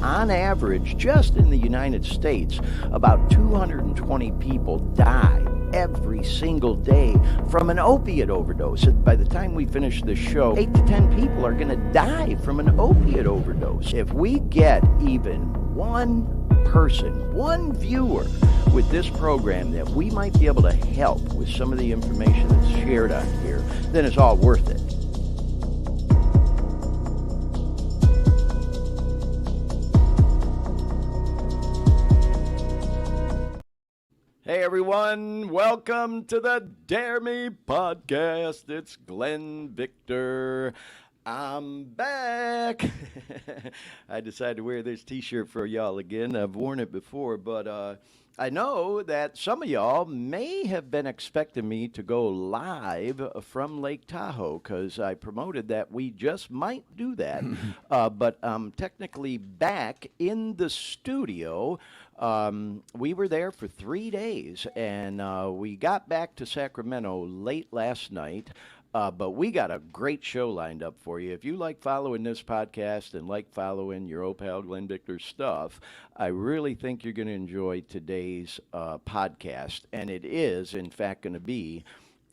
On average, just in the United States, about 220 people die every single day from an opiate overdose. By the time we finish this show, 8 to 10 people are going to die from an opiate overdose. If we get even one person, one viewer with this program that we might be able to help with some of the information that's shared on here, then it's all worth it. Hey everyone, welcome to the Dare Me podcast. It's Glenn Victor. I'm back. I decided to wear this t-shirt for y'all again. I've worn it before, but I know that some of y'all may have been expecting me to go live from Lake Tahoe because I promoted that we just might do that. But I'm technically back in the studio. We were there for 3 days, and we got back to Sacramento late last night. But we got a great show lined up for you. If you like following this podcast and like following your old pal Glenn Victor's stuff, I really think you're going to enjoy today's podcast. And it is, in fact, going to be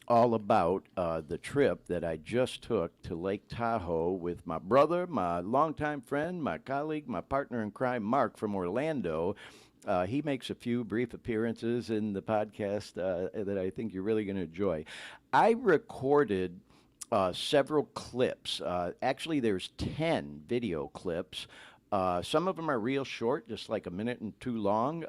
all about the trip that I just took to Lake Tahoe with my brother, my longtime friend, my colleague, my partner in crime, Mark from Orlando. He makes a few brief appearances in the podcast that I think you're really going to enjoy. I recorded several clips. Actually, there's 10 video clips. Some of them are real short, just like a minute and too long.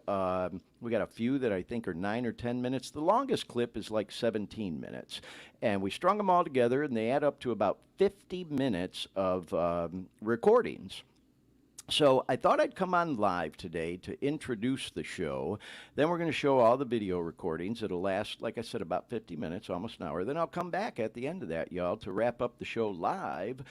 We got a few that I think are 9 or 10 minutes. The longest clip is like 17 minutes. And we strung them all together, and they add up to about 50 minutes of recordings. So I thought I'd come on live today to introduce the show. Then we're going to show all the video recordings. It'll last, like I said, about 50 minutes, almost an hour. Then I'll come back at the end of that, y'all, to wrap up the show live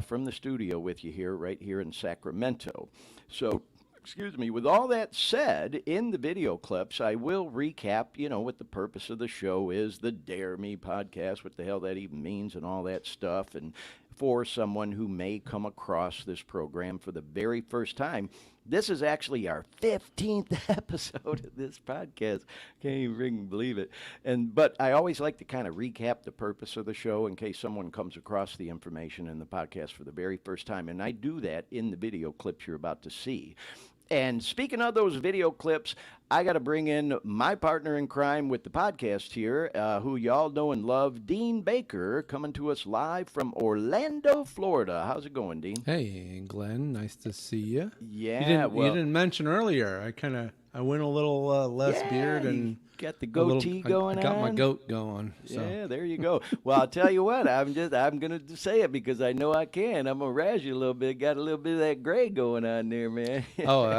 from the studio with you here, right here in Sacramento. So, excuse me, with all that said, in the video clips, I will recap, what the purpose of the show is, the Dare Me podcast, what the hell that even means and all that stuff. And for someone who may come across this program for the very first time, this is actually our 15th episode of this podcast. Can't even believe it. But I always like to kind of recap the purpose of the show in case someone comes across the information in the podcast for the very first time. And I do that in the video clips you're about to see. And speaking of those video clips, I got to bring in my partner in crime with the podcast here, who y'all know and love, Dean Baker, coming to us live from Orlando, Florida. How's it going, Dean? Hey, Glenn. Nice to see you. Yeah, you didn't mention earlier. I went a little less beard and got the goatee going on. I got my goat going. So. Yeah, there you go. Well, I'll tell you what. I'm gonna say it because I know I can. I'm gonna razz you a little bit. Got a little bit of that gray going on there, man. Oh,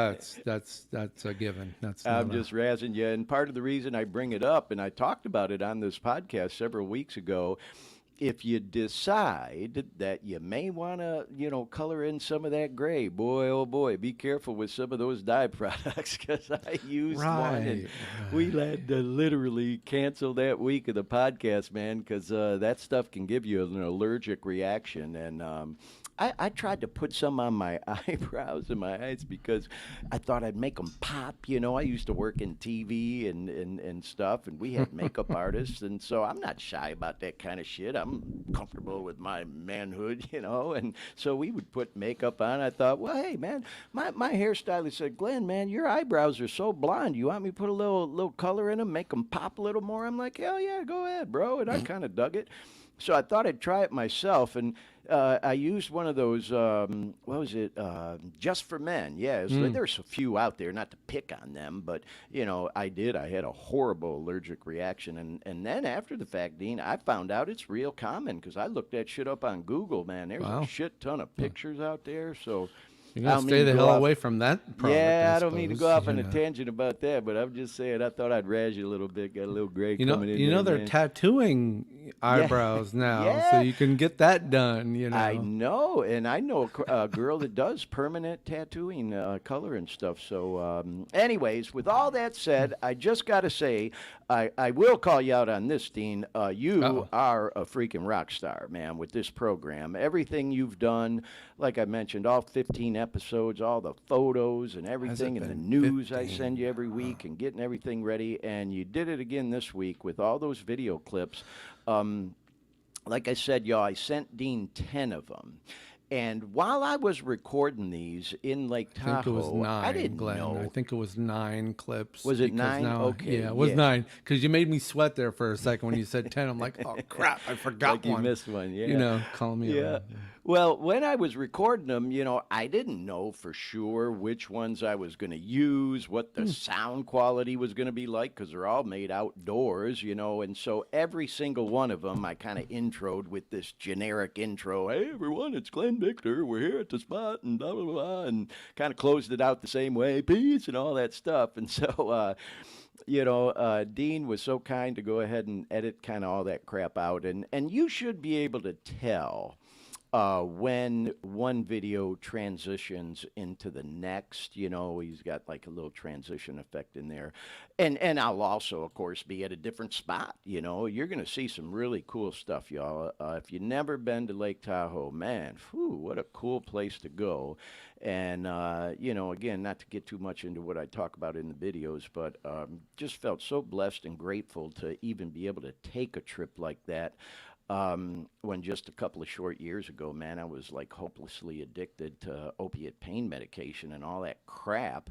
that's a given. I'm just razzing you. And part of the reason I bring it up, and I talked about it on this podcast several weeks ago, if you decide that you may want to, color in some of that gray, boy, oh boy, be careful with some of those dye products because I used one and we had to literally cancel that week of the podcast, man, because that stuff can give you an allergic reaction. And I tried to put some on my eyebrows and my eyes because I thought I'd make them pop. I used to work in TV and stuff, and we had makeup artists, and so I'm not shy about that kind of shit. I'm comfortable with my manhood, and so we would put makeup on. I thought, well, hey, man, my hairstylist said, Glenn, man, your eyebrows are so blonde. You want me to put a little color in them, make them pop a little more? I'm like, hell yeah, go ahead, bro, and I kind of dug it. So I thought I'd try it myself, and I used one of those, Just for Men. Yeah, there's a few out there, not to pick on them, but, I did. I had a horrible allergic reaction, and then after the fact, Dean, I found out it's real common because I looked that shit up on Google, man. There's a shit ton of pictures out there, so You're gonna stay the hell away from that product. Yeah, I I don't mean to go suppose, off on a tangent about that, but I'm just saying I thought I'd razz you a little bit. Got a little gray coming in there, they're man. tattooing Yeah, eyebrows now, so yeah. you can get that done. I know, and I know a girl that does permanent tattooing, color and stuff. So, anyways, with all that said, I just got to say, I will call you out on this, Dean. You Uh-oh. are a freaking rock star, man, with this program. Everything you've done, like I mentioned, all 15 episodes, all the photos and everything, and the been news I 15? send you every week, and getting everything ready. And you did it again this week with all those video clips. Like I said, y'all, I sent Dean 10 of them. And while I was recording these in Lake Tahoe, I think it was 9, I didn't Glenn. know. I think it was 9 clips. Was it because 9? Now, Okay, yeah, it was yeah. 9. Because you made me sweat there for a second when you said 10. I'm like, oh crap, I forgot Like you one. missed one, yeah. Call me. Yeah. Well, when I was recording them, I didn't know for sure which ones I was going to use, what the sound quality was going to be like, because they're all made outdoors, and so every single one of them I kind of introed with this generic intro. Hey, everyone, it's Glenn Victor. We're here at the spot, and blah, blah, blah, and kind of closed it out the same way, peace, and all that stuff. And so, Dean was so kind to go ahead and edit kind of all that crap out. And you should be able to tell when one video transitions into the next. He's got like a little transition effect in there. And I'll also, of course, be at a different spot. You're going to see some really cool stuff, y'all. If you've never been to Lake Tahoe, man, whew, what a cool place to go. And, again, not to get too much into what I talk about in the videos, but just felt so blessed and grateful to even be able to take a trip like that. When just a couple of short years ago, man, I was like hopelessly addicted to opiate pain medication and all that crap.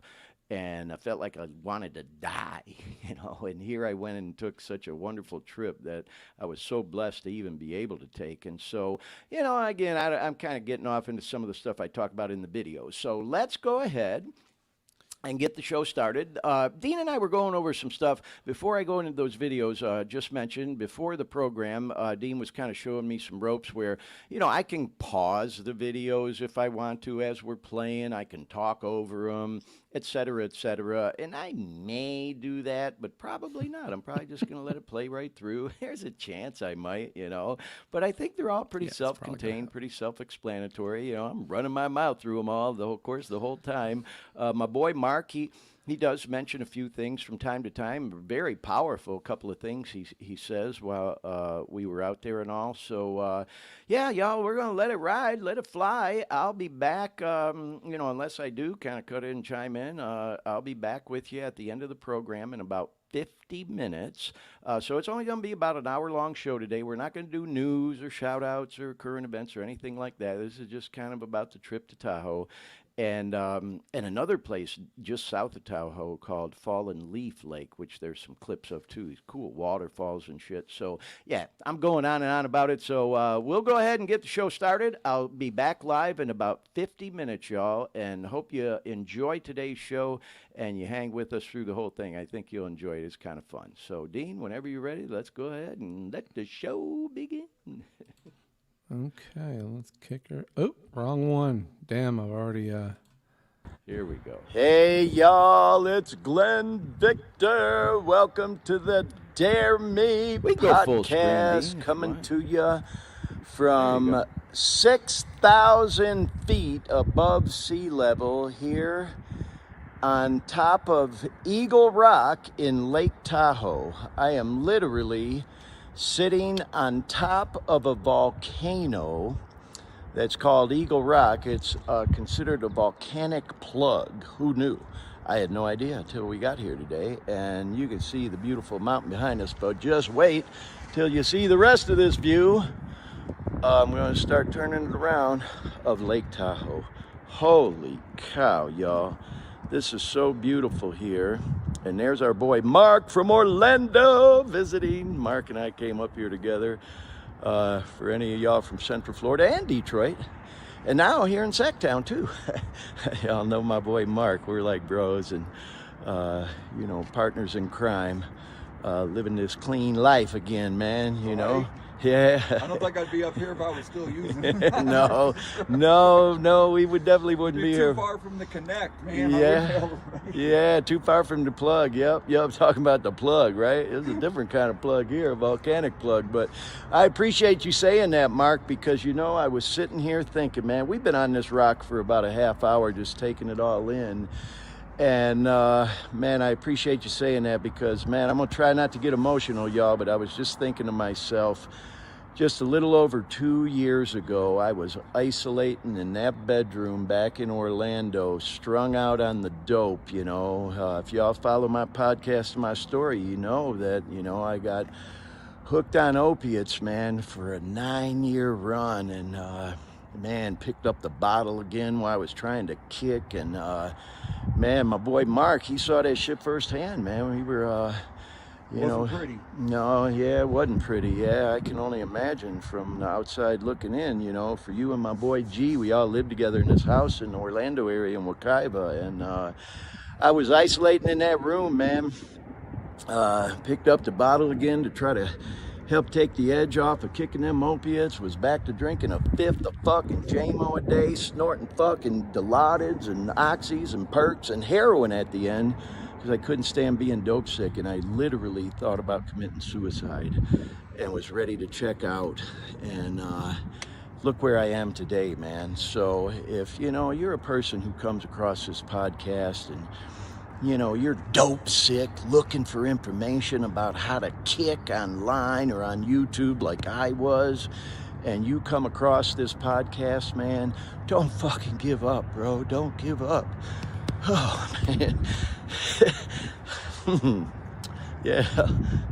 And I felt like I wanted to die, and here I went and took such a wonderful trip that I was so blessed to even be able to take. And so, again, I'm kind of getting off into some of the stuff I talk about in the videos. So let's go ahead and get the show started. Dean and I were going over some stuff before I go into those videos. Just mentioned before the program, Dean was kind of showing me some ropes where, I can pause the videos if I want to as we're playing. I can talk over them, et cetera, et cetera. And I may do that, but probably not. I'm probably just going to let it play right through. There's a chance I might, But I think they're all pretty self-contained, pretty self-explanatory. I'm running my mouth through them all the whole time. My boy Mark, he does mention a few things from time to time. Very powerful couple of things he says while we were out there and all. So, yeah, y'all, we're going to let it ride, let it fly. I'll be back, unless I do kind of cut in and chime in. I'll be back with you at the end of the program in about 50 minutes. So it's only going to be about an hour-long show today. We're not going to do news or shout-outs or current events or anything like that. This is just kind of about the trip to Tahoe. And another place just south of Tahoe called Fallen Leaf Lake, which there's some clips of too. These cool waterfalls and shit. So, yeah, I'm going on and on about it. So we'll go ahead and get the show started. I'll be back live in about 50 minutes, y'all, and hope you enjoy today's show and you hang with us through the whole thing. I think you'll enjoy it. It's kind of fun. So, Dean, whenever you're ready, let's go ahead and let the show begin. Okay, let's kick her. Oh, wrong one. Damn, I've already. Here we go. Hey, y'all, it's Glenn Victor. Welcome to the Dare Me podcast, coming to you from 6,000 feet above sea level here on top of Eagle Rock in Lake Tahoe. I am literally sitting on top of a volcano that's called Eagle Rock. It's considered a volcanic plug. Who knew? I had no idea until we got here today. And you can see the beautiful mountain behind us, but just wait till you see the rest of this view. I'm going to start turning it around of Lake Tahoe. Holy cow, y'all. This is so beautiful here. And there's our boy Mark from Orlando visiting. Mark and I came up here together for any of y'all from Central Florida and Detroit. And now here in Sacktown too. Y'all know my boy Mark. We're like bros and, partners in crime. Living this clean life again, man, Yeah. I don't think I'd be up here if I was still using them. No, we definitely wouldn't be too here. far from the connect, man. Yeah, too far from the plug. Yep, talking about the plug, right? It's a different kind of plug here, a volcanic plug. But I appreciate you saying that, Mark, because, you know, I was sitting here thinking, man, we've been on this rock for about a half hour just taking it all in. And, man, I appreciate you saying that because, man, I'm going to try not to get emotional, y'all, but I was just thinking to myself, just a little over 2 years ago, I was isolating in that bedroom back in Orlando, strung out on the dope, you know. If y'all follow my podcast and my story, you know that, you know, I got hooked on opiates, man, for a 9-year run. And, man, picked up the bottle again while I was trying to kick. And, man, my boy Mark, he saw that shit firsthand, man. We were, wasn't pretty. No, yeah, it wasn't pretty. Yeah, I can only imagine from the outside looking in, you know. For you and my boy G, we all lived together in this house in the Orlando area in Wekiva. And I was isolating in that room, man. Picked up the bottle again to try to help take the edge off of kicking them opiates. Was back to drinking a fifth of fucking JMO a day, snorting fucking Dilaudids and Oxys and Perks and heroin at the end because I couldn't stand being dope sick, and I literally thought about committing suicide and was ready to check out. And look where I am today, man. So if, you know, you're a person who comes across this podcast and, you know, you're dope sick, looking for information about how to kick online or on YouTube like I was, and you come across this podcast, man, don't fucking give up, bro. Don't give up. Oh, man. Yeah,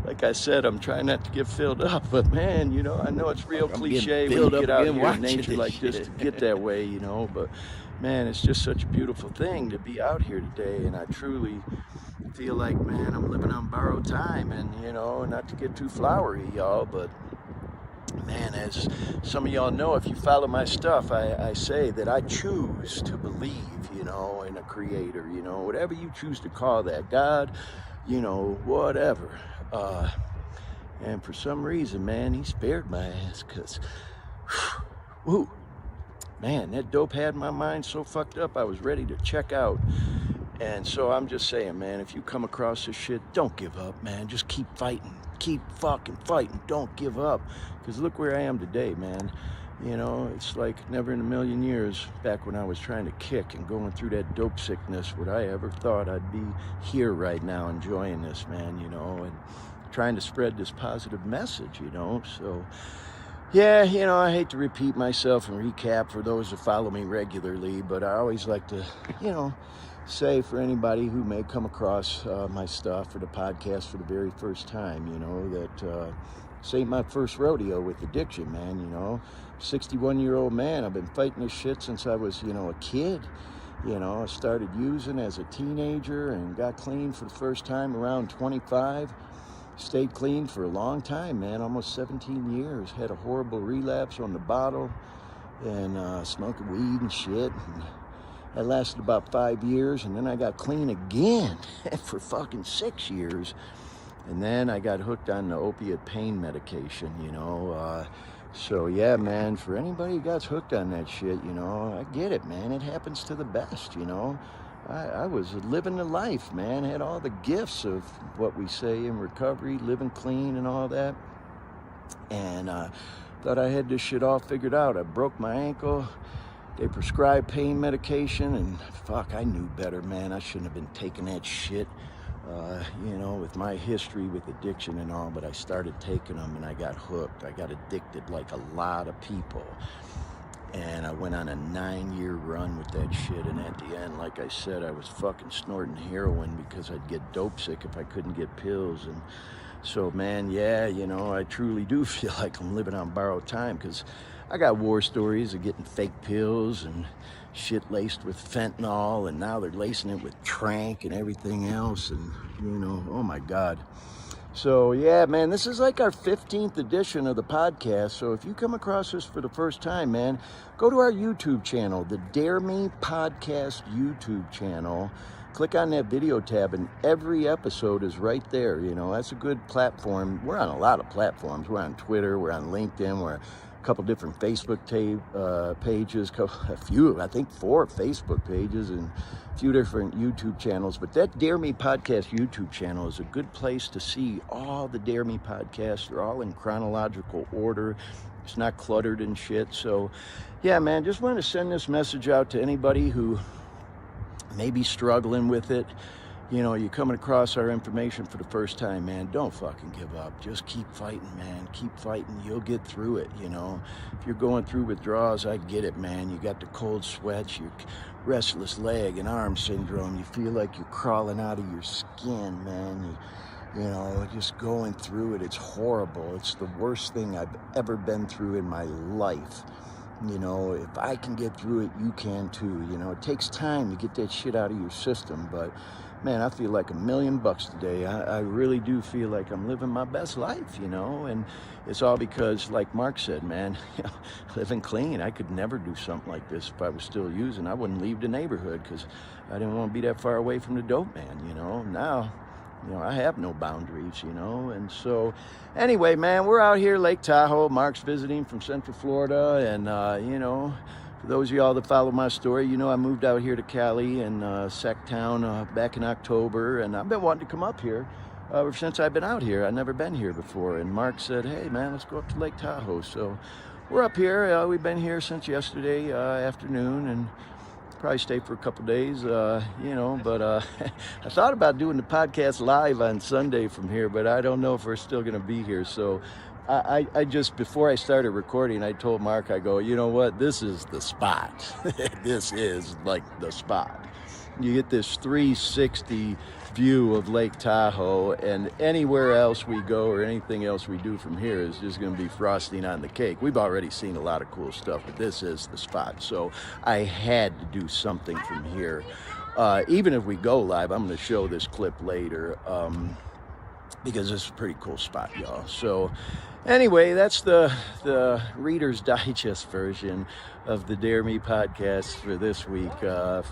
like I said, I'm trying not to get filled up, but man, you know, I know it's real cliche when you get out here in nature like this to get that way, you know, but man, it's just such a beautiful thing to be out here today, and I truly feel like, man, I'm living on borrowed time, and, you know, not to get too flowery, y'all, but man, as some of y'all know, if you follow my stuff, I say that I choose to believe, you know, in a creator, you know, whatever you choose to call that, God, you know, whatever. And for some reason, man, he spared my ass, because, whoo, man, that dope had my mind so fucked up, I was ready to check out. And so I'm just saying, man, if you come across this shit, don't give up, man. Just keep fighting. Keep fucking fighting. Don't give up. Because look where I am today, man. You know, it's like never in a million years back when I was trying to kick and going through that dope sickness would I ever thought I'd be here right now enjoying this, man, you know, and trying to spread this positive message, you know. So, yeah, you know, I hate to repeat myself and recap for those that follow me regularly, but I always like to, you know, say for anybody who may come across my stuff or the podcast for the very first time, you know, that this ain't my first rodeo with addiction, man, you know. 61-year-old man, I've been fighting this shit since I was, you know, a kid. You know, I started using as a teenager and got clean for the first time around 25. Stayed clean for a long time, man, almost 17 years. Had a horrible relapse on the bottle and smoking weed and shit. And that lasted about 5 years, and then I got clean again for fucking 6 years. And then I got hooked on the opiate pain medication, you know. So yeah, man, for anybody who got hooked on that shit, you know, I get it, man. It happens to the best, you know. I was living the life, man. Had all the gifts of what we say in recovery, living clean and all that. And thought I had this shit all figured out. I broke my ankle. They prescribed pain medication, and fuck, I knew better, man. I shouldn't have been taking that shit, you know, with my history with addiction and all, but I started taking them and I got hooked. I got addicted like a lot of people. And I went on a 9-year run with that shit, and at the end, like I said, I was fucking snorting heroin because I'd get dope sick if I couldn't get pills. And so, man, yeah, you know, I truly do feel like I'm living on borrowed time, because I got war stories of getting fake pills and shit laced with fentanyl, and now they're lacing it with trank and everything else, and, you know, oh my God. So, yeah, man, this is like our 15th edition of the podcast. So if you come across this for the first time, man, go to our YouTube channel, the Dare Me Podcast YouTube channel, click on that video tab, and every episode is right there. You know, that's a good platform. We're on a lot of platforms. We're on Twitter, we're on LinkedIn, we're a couple different Facebook pages, a few, I think 4 Facebook pages, and a few different YouTube channels. But that Dare Me Podcast YouTube channel is a good place to see all the Dare Me podcasts. They're all in chronological order. It's not cluttered and shit. So yeah, man, just wanted to send this message out to anybody who may be struggling with it. You know, you're coming across our information for the first time, man, don't fucking give up. Just keep fighting, man. Keep fighting. You'll get through it, you know. If you're going through withdrawals, I get it, man. You got the cold sweats, your restless leg and arm syndrome. You feel like you're crawling out of your skin, man. You know, just going through it. It's horrible. It's the worst thing I've ever been through in my life. You know, if I can get through it, you can too. You know, it takes time to get that shit out of your system, but man, I feel like $1 million today. I really do feel like I'm living my best life, you know, and it's all because, like Mark said, man, you know, living clean. I could never do something like this if I was still using. I wouldn't leave the neighborhood because I didn't want to be that far away from the dope man, you know. Now, you know, I have no boundaries, you know. And so anyway, man, we're out here, Lake Tahoe. Mark's visiting from Central Florida, and you know, for those of y'all that follow my story, you know I moved out here to Cali and Sacktown back in October, and I've been wanting to come up here ever since I've been out here. I've never been here before, and Mark said, hey man, let's go up to Lake Tahoe. So we're up here. We've been here since yesterday afternoon, and probably stay for a couple days, you know, but I thought about doing the podcast live on Sunday from here, but I don't know if we're still going to be here. So I just, before I started recording, I told Mark, I go, you know what, this is the spot. This is like the spot. You get this 360 view of Lake Tahoe, and anywhere else we go or anything else we do from here is just going to be frosting on the cake. We've already seen a lot of cool stuff, but this is the spot. So I had to do something from here. Even if we go live, I'm going to show this clip later. Because it's a pretty cool spot, y'all. So anyway, that's the Reader's Digest version of the Dare Me podcast for this week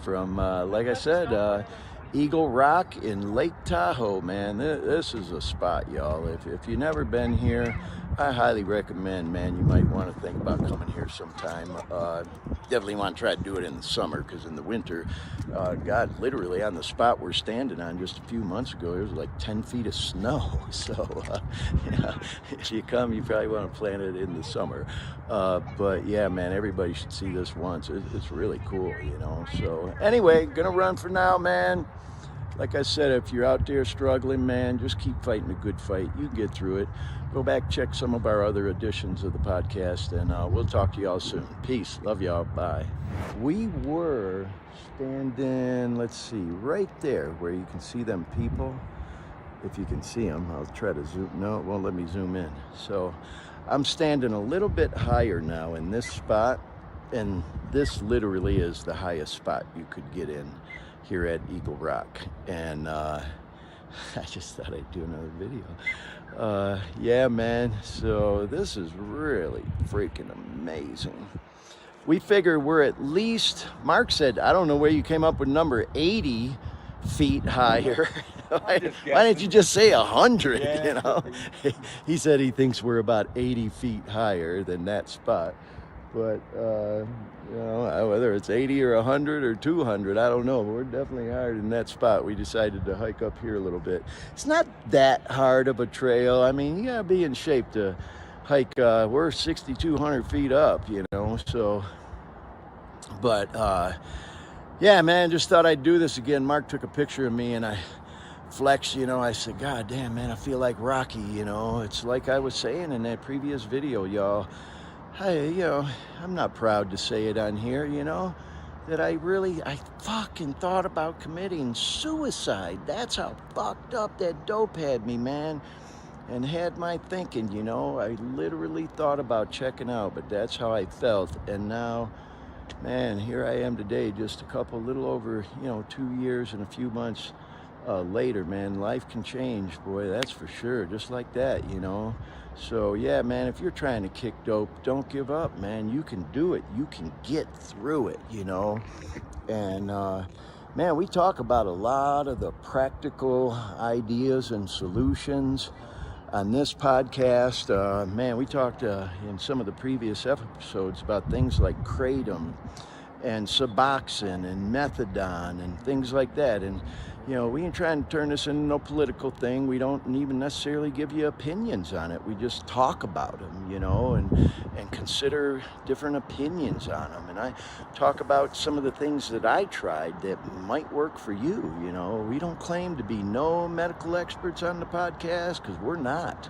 from, like I said, Eagle Rock in Lake Tahoe, man. This is a spot, y'all. If you've never been here, I highly recommend, man. You might want to think about coming here sometime. Definitely want to try to do it in the summer, because in the winter, God, literally on the spot we're standing on just a few months ago, there was like 10 feet of snow. So, yeah, if you come, you probably want to plan it in the summer. But yeah, man, everybody should see this once. It's really cool, you know. So anyway, gonna run for now, man. Like I said, if you're out there struggling, man, just keep fighting a good fight. You can get through it. Go back, check some of our other editions of the podcast, and we'll talk to y'all soon. Peace. Love y'all. Bye. We were standing, let's see, right there where you can see them people. If you can see them, I'll try to zoom. No, it won't let me zoom in. So I'm standing a little bit higher now in this spot, and this literally is the highest spot you could get in here at Eagle Rock. And I just thought I'd do another video. Yeah, man, so this is really freaking amazing. We figure we're at least, Mark said, I don't know where you came up with number 80 feet higher. Why didn't you just say 100? Yeah. You know, he said he thinks we're about 80 feet higher than that spot. But you know, whether it's 80 or 100 or 200, I don't know. But we're definitely higher than that spot. We decided to hike up here a little bit. It's not that hard of a trail. I mean, you gotta be in shape to hike. We're 6,200 feet up, you know. So, but yeah, man, just thought I'd do this again. Mark took a picture of me, and I flexed. You know, I said, God damn, man, I feel like Rocky. You know, it's like I was saying in that previous video, y'all. Hey, you know, I'm not proud to say it on here, you know, that I fucking thought about committing suicide. That's how fucked up that dope had me, man, and had my thinking, you know. I literally thought about checking out, but that's how I felt. And now, man, here I am today, just a little over, 2 years and a few months later, man. Life can change, boy, that's for sure, just like that, you know. So yeah, man, if you're trying to kick dope, don't give up, man. You can do it. You can get through it, you know. And man, we talk about a lot of the practical ideas and solutions on this podcast. Man, we talked in some of the previous episodes about things like kratom and Suboxone and Methadone and things like that. And, you know, we ain't trying to turn this into no political thing. We don't even necessarily give you opinions on it. We just talk about them, you know, and consider different opinions on them. And I talk about some of the things that I tried that might work for you, you know. We don't claim to be no medical experts on the podcast, because we're not.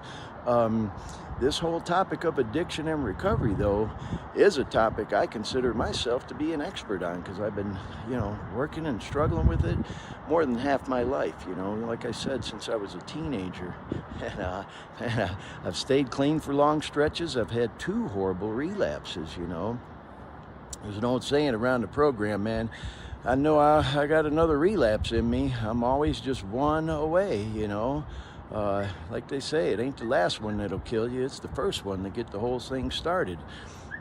This whole topic of addiction and recovery, though, is a topic I consider myself to be an expert on, because I've been, you know, working and struggling with it more than half my life, you know, like I said, since I was a teenager. And I've stayed clean for long stretches. I've had 2 horrible relapses, you know. There's an old saying around the program, man. I know I got another relapse in me. I'm always just one away, you know. Like they say, it ain't the last one that'll kill you, it's the first one to get the whole thing started.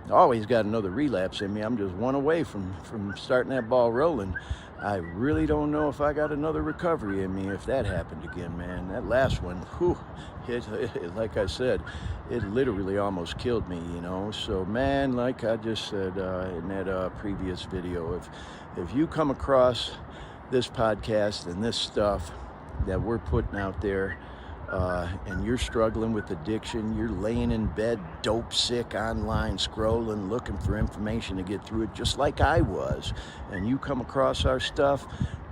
I always got another relapse in me. I'm just one away from starting that ball rolling. I really don't know if I got another recovery in me if that happened again, man. That last one, whew, like I said, it literally almost killed me, you know. So, man, like I just said in that previous video, if you come across this podcast and this stuff that we're putting out there, and you're struggling with addiction, you're laying in bed dope sick online scrolling looking for information to get through it, just like I was, and you come across our stuff,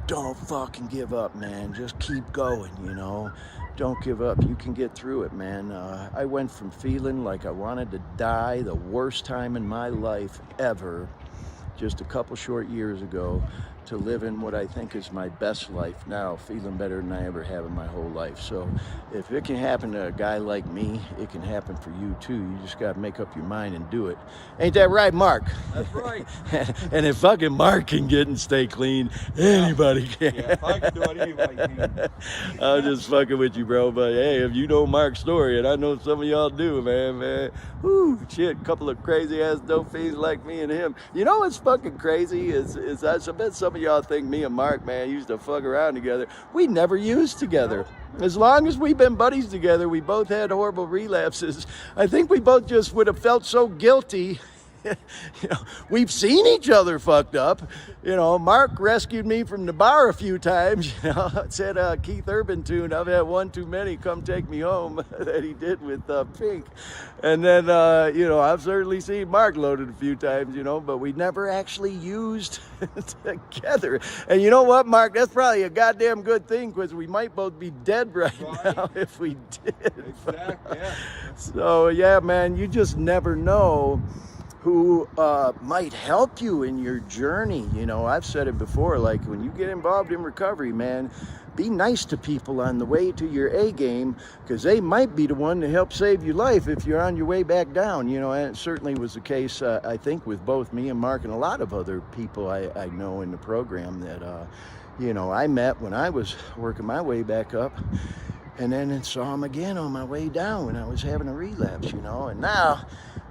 don't fucking give up, man. Just keep going, you know. Don't give up. You can get through it, man. I went from feeling like I wanted to die the worst time in my life ever, just a couple short years ago, to living what I think is my best life now, feeling better than I ever have in my whole life. So if it can happen to a guy like me, it can happen for you too. You just got to make up your mind and do it. Ain't that right, Mark? That's right. And if fucking Mark can get and stay clean, anybody can. Yeah, if I can do it, anybody can. I'm just fucking with you, bro. But hey, if you know Mark's story, and I know some of y'all do, man, whoo, shit, a couple of crazy ass dope fiends like me and him. You know what's fucking crazy is I bet some of y'all think me and Mark, man, used to fuck around together. We never used together. As long as we've been buddies together, we both had horrible relapses. I think we both just would have felt so guilty. You know, we've seen each other fucked up. You know, Mark rescued me from the bar a few times. You know, it's that Keith Urban tune, I've had one too many, come take me home, that he did with Pink. And then, you know, I've certainly seen Mark loaded a few times, you know, but we never actually used together. And you know what, Mark, that's probably a goddamn good thing, because we might both be dead right now if we did. Exactly, yeah. So, yeah, man, you just never know who might help you in your journey. You know, I've said it before, like when you get involved in recovery, man, be nice to people on the way to your A game, because they might be the one to help save your life if you're on your way back down, you know. And it certainly was the case, I think, with both me and Mark and a lot of other people I know in the program that, you know, I met when I was working my way back up, and then saw them again on my way down when I was having a relapse, you know. And now,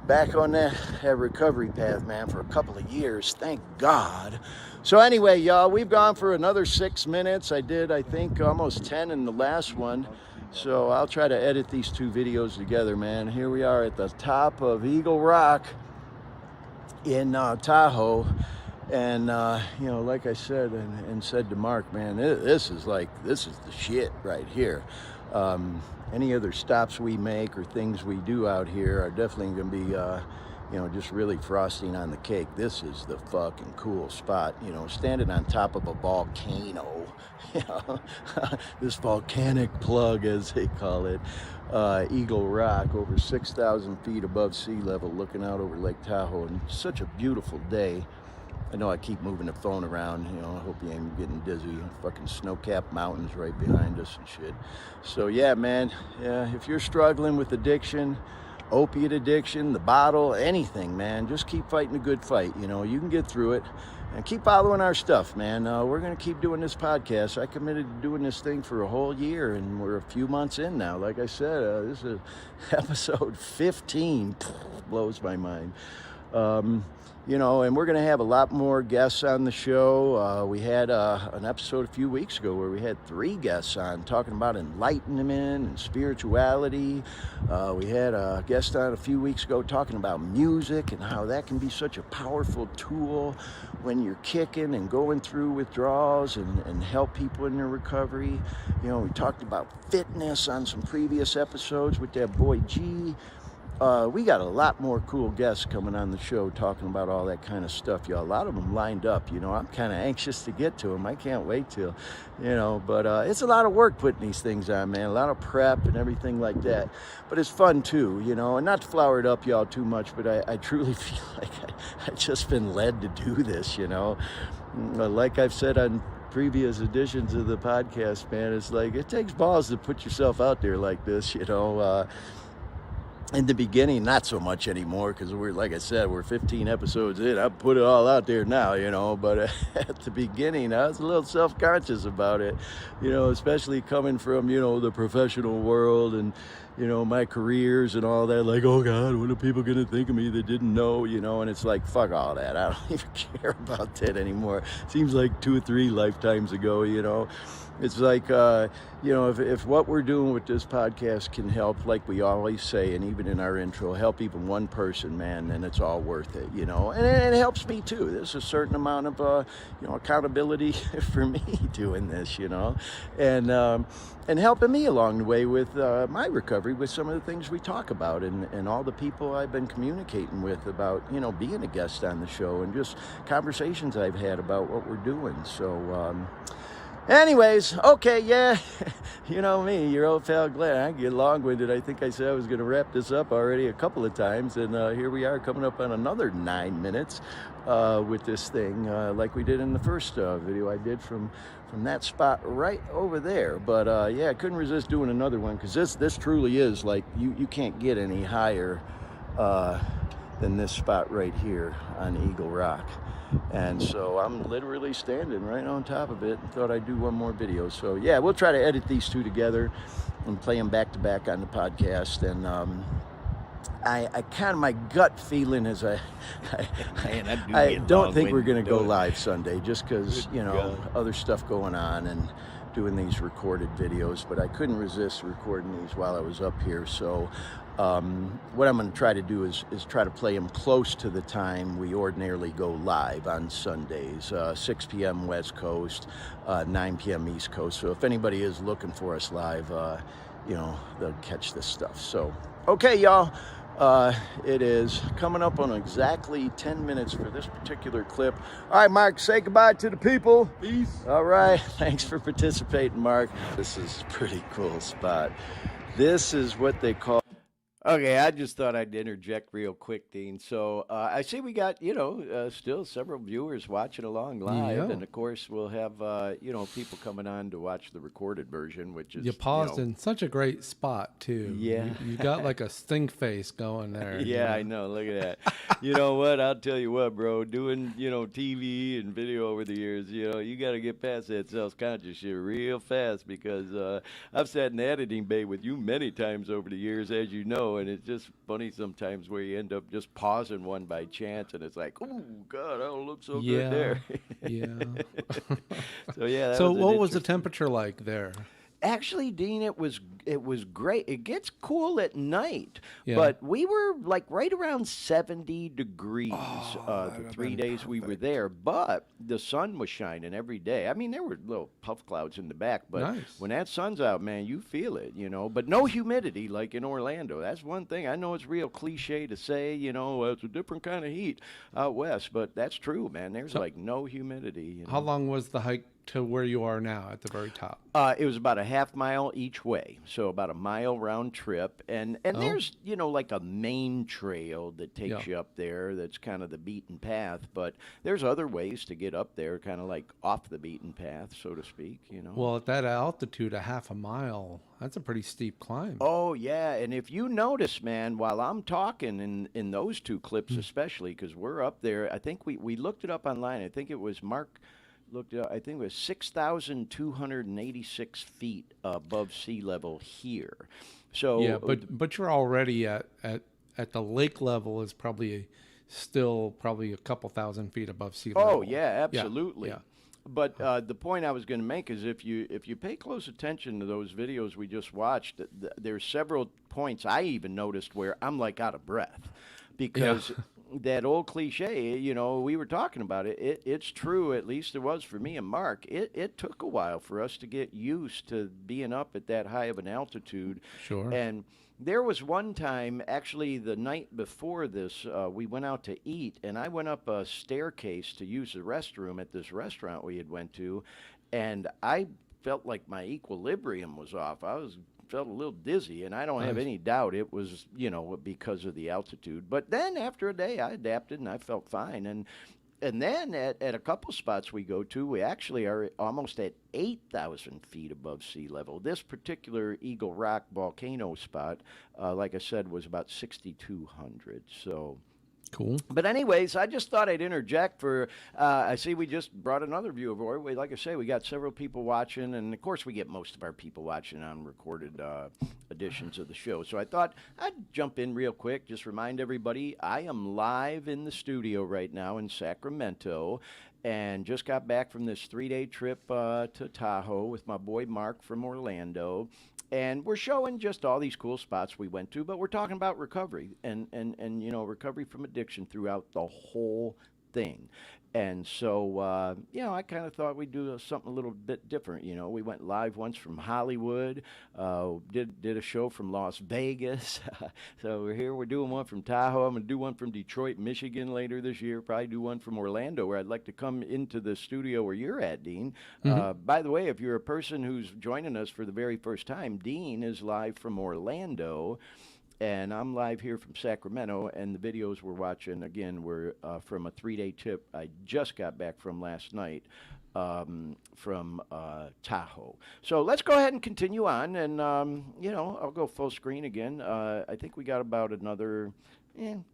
back on that recovery path, man, for a couple of years, thank God. So anyway, y'all, we've gone for another 6 minutes. I did, I think, almost 10 in the last one. So I'll try to edit these 2 videos together, man. Here we are at the top of Eagle Rock in Tahoe. And, you know, like I said and said to Mark, man, this is the shit right here. Any other stops we make or things we do out here are definitely going to be, you know, just really frosting on the cake. This is the fucking cool spot, you know, standing on top of a volcano, you know, this volcanic plug, as they call it, Eagle Rock, over 6,000 feet above sea level, looking out over Lake Tahoe, and such a beautiful day. I know I keep moving the phone around, you know, I hope you ain't getting dizzy. Fucking snow-capped mountains right behind us and shit. So yeah, man, yeah, if you're struggling with addiction, opiate addiction, the bottle, anything, man, just keep fighting a good fight. You know, you can get through it, and keep following our stuff, man. We're going to keep doing this podcast. I committed to doing this thing for a whole year, and we're a few months in now. Like I said, this is episode 15. Blows my mind. You know, and we're going to have a lot more guests on the show. We had an episode a few weeks ago where we had 3 guests on talking about enlightenment and spirituality. We had a guest on a few weeks ago talking about music and how that can be such a powerful tool when you're kicking and going through withdrawals and help people in their recovery. You know, we talked about fitness on some previous episodes with that boy G. We got a lot more cool guests coming on the show talking about all that kind of stuff, y'all. A lot of them lined up, you know. I'm kind of anxious to get to them. I can't wait till, you know, but it's a lot of work putting these things on, man. A lot of prep and everything like that. But it's fun too, you know, and not to flower it up y'all too much, but I truly feel like I've just been led to do this, you know. Like I've said on previous editions of the podcast, man, it's like it takes balls to put yourself out there like this, you know. In the beginning, not so much anymore, because we're, like I said, we're 15 episodes in. I put it all out there now, you know, but at the beginning, I was a little self-conscious about it, you know, especially coming from, you know, the professional world and, you know, my careers and all that. Like, oh God, what are people going to think of me that didn't know, you know? And it's like, fuck all that. I don't even care about that anymore. Seems like 2 or 3 lifetimes ago, you know. It's like, you know, if what we're doing with this podcast can help, like we always say, and even in our intro, help even one person, man, then it's all worth it, you know. And it helps me too. There's a certain amount of, you know, accountability for me doing this, you know, and helping me along the way with my recovery with some of the things we talk about and all the people I've been communicating with about, you know, being a guest on the show and just conversations I've had about what we're doing. So, anyways, okay, yeah, you know me, your old pal Glenn. I get long-winded. I think I said I was going to wrap this up already a couple of times, and here we are coming up on another 9 minutes with this thing, like we did in the first video I did from that spot right over there. But yeah, I couldn't resist doing another one, because this truly is like, you can't get any higher than this spot right here on Eagle Rock. And so I'm literally standing right on top of it and thought I'd do one more video. So yeah, we'll try to edit these 2 together and play them back to back on the podcast. And I kind of, my gut feeling is I don't think we're going to go live Sunday, just because, you know, other stuff going on and doing these recorded videos. But I couldn't resist recording these while I was up here. So what I'm going to try to do is try to play them close to the time we ordinarily go live on Sundays, 6 p.m. West Coast, 9 p.m. East Coast. So if anybody is looking for us live, you know, they'll catch this stuff. So, okay, y'all. It is coming up on exactly 10 minutes for this particular clip. All right, Mark, say goodbye to the people. Peace. All right, thanks for participating, Mark. This is a pretty cool spot. This is what they call... Okay, I just thought I'd interject real quick, Dean. So I see we got, you know, still several viewers watching along live. Yeah. And, of course, we'll have, you know, people coming on to watch the recorded version, which is, You paused you know, in such a great spot, too. Yeah. You got like a stink face going there. Yeah, I know. Look at that. You know what? I'll tell you what, bro. Doing, you know, TV and video over the years, you know, you got to get past that self-conscious shit real fast, because I've sat in the editing bay with you many times over the years, as you know, and it's just funny sometimes where you end up just pausing one by chance, and it's like, oh, God, I don't look so good there. Yeah. So, yeah. That So was an what was the interesting... temperature like there? Actually, Dean, it was great. It gets cool at night, Yeah. but we were like right around 70 degrees that'd the have 3 been days we were there. But the sun was shining every day. I mean, there were little puff clouds in the back, but Nice. when that sun's out, man, you feel it, you know. But no humidity like in Orlando. That's one thing. I know it's real cliche to say, you know, it's a different kind of heat out west, but that's true, man. There's like no humidity. You know? How long was the hike to where you are now at the very top? It was about a half mile each way, so about a mile round trip. And there's, you know, like a main trail that takes you up there that's kind of the beaten path, but there's other ways to get up there, kind of like off the beaten path, so to speak, you know. Well, at that altitude, a half a mile, that's a pretty steep climb. Oh, yeah, and if you notice, man, while I'm talking in those 2 clips especially, because we're up there, I think we looked it up online. I think it was Mark... looked up, I think it was 6,286 feet above sea level here. So yeah, but you're already at the lake level is probably still probably a couple thousand feet above sea Oh level. yeah, absolutely. Yeah. But the point I was going to make is if you pay close attention to those videos we just watched, there's several points I even noticed where I'm like out of breath because that old cliche, you know, we were talking about it. It's true, at least it was for me and Mark. It took a while for us to get used to being up at that high of an altitude. Sure. And there was one time, actually, the night before this, we went out to eat, and I went up a staircase to use the restroom at this restaurant we had went to, and I felt like my equilibrium was off. Felt a little dizzy, and I don't have Nice. any doubt it was, you know, because of the altitude. But then after a day, I adapted and I felt fine. And then at a couple spots we go to, we actually are almost at 8,000 feet above sea level. This particular Eagle Rock volcano spot, like I said, was about 6,200. So, Cool. but anyways, I just thought I'd interject for. I see we just brought another viewer. Like I say, we got several people watching, and of course we get most of our people watching on recorded editions of the show. So I thought I'd jump in real quick, just remind everybody I am live in the studio right now in Sacramento. And just got back from this 3-day trip to Tahoe with my boy Mark from Orlando. And we're showing just all these cool spots we went to, but we're talking about recovery and you know, recovery from addiction throughout the whole thing. And so, you know, I kind of thought we'd do something a little bit different. You know, we went live once from Hollywood, did a show from Las Vegas. So we're here. We're doing one from Tahoe. I'm going to do one from Detroit, Michigan later this year. Probably do one from Orlando, where I'd like to come into the studio where you're at, Dean. By the way, if you're a person who's joining us for the very first time, Dean is live from Orlando. And I'm live here from Sacramento, and the videos we're watching, again, were from a 3-day trip I just got back from last night from Tahoe. So let's go ahead and continue on, and, you know, I'll go full screen again. I think we got about another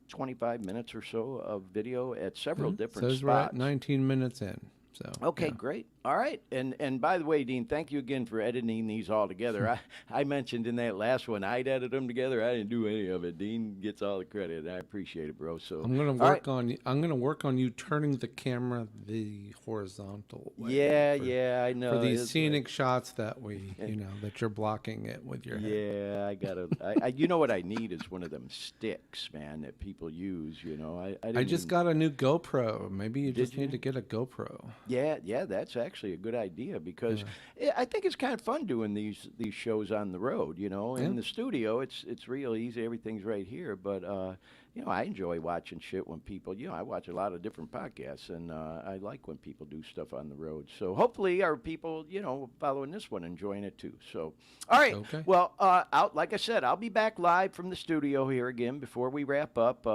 25 minutes or so of video at several different Says spots. we're at 19 minutes in. So Okay, yeah. great. All right. And by the way, Dean, thank you again for editing these all together. I mentioned in that last one I'd edit them together. I didn't do any of it. Dean gets all the credit. I appreciate it, bro. So I'm gonna all work on. I'm gonna work on you turning the camera the horizontal way. Yeah, I know. For these It's scenic shots that we, you know, that you're blocking it with your head. Yeah, I gotta. You know what I need is one of them sticks, man, that people use. You know, I I didn't just even- got a new GoPro. Maybe you just you? need to get a GoPro. Yeah, that's actually a good idea because I think it's kind of fun doing these shows on the road. You know, in the studio, it's real easy. Everything's right here, but you know, I enjoy watching shit when people. You know, I watch a lot of different podcasts, and I like when people do stuff on the road. So hopefully, our people, you know, following this one, enjoying it too. So, all right. Okay. Well, like I said, I'll be back live from the studio here again before we wrap up.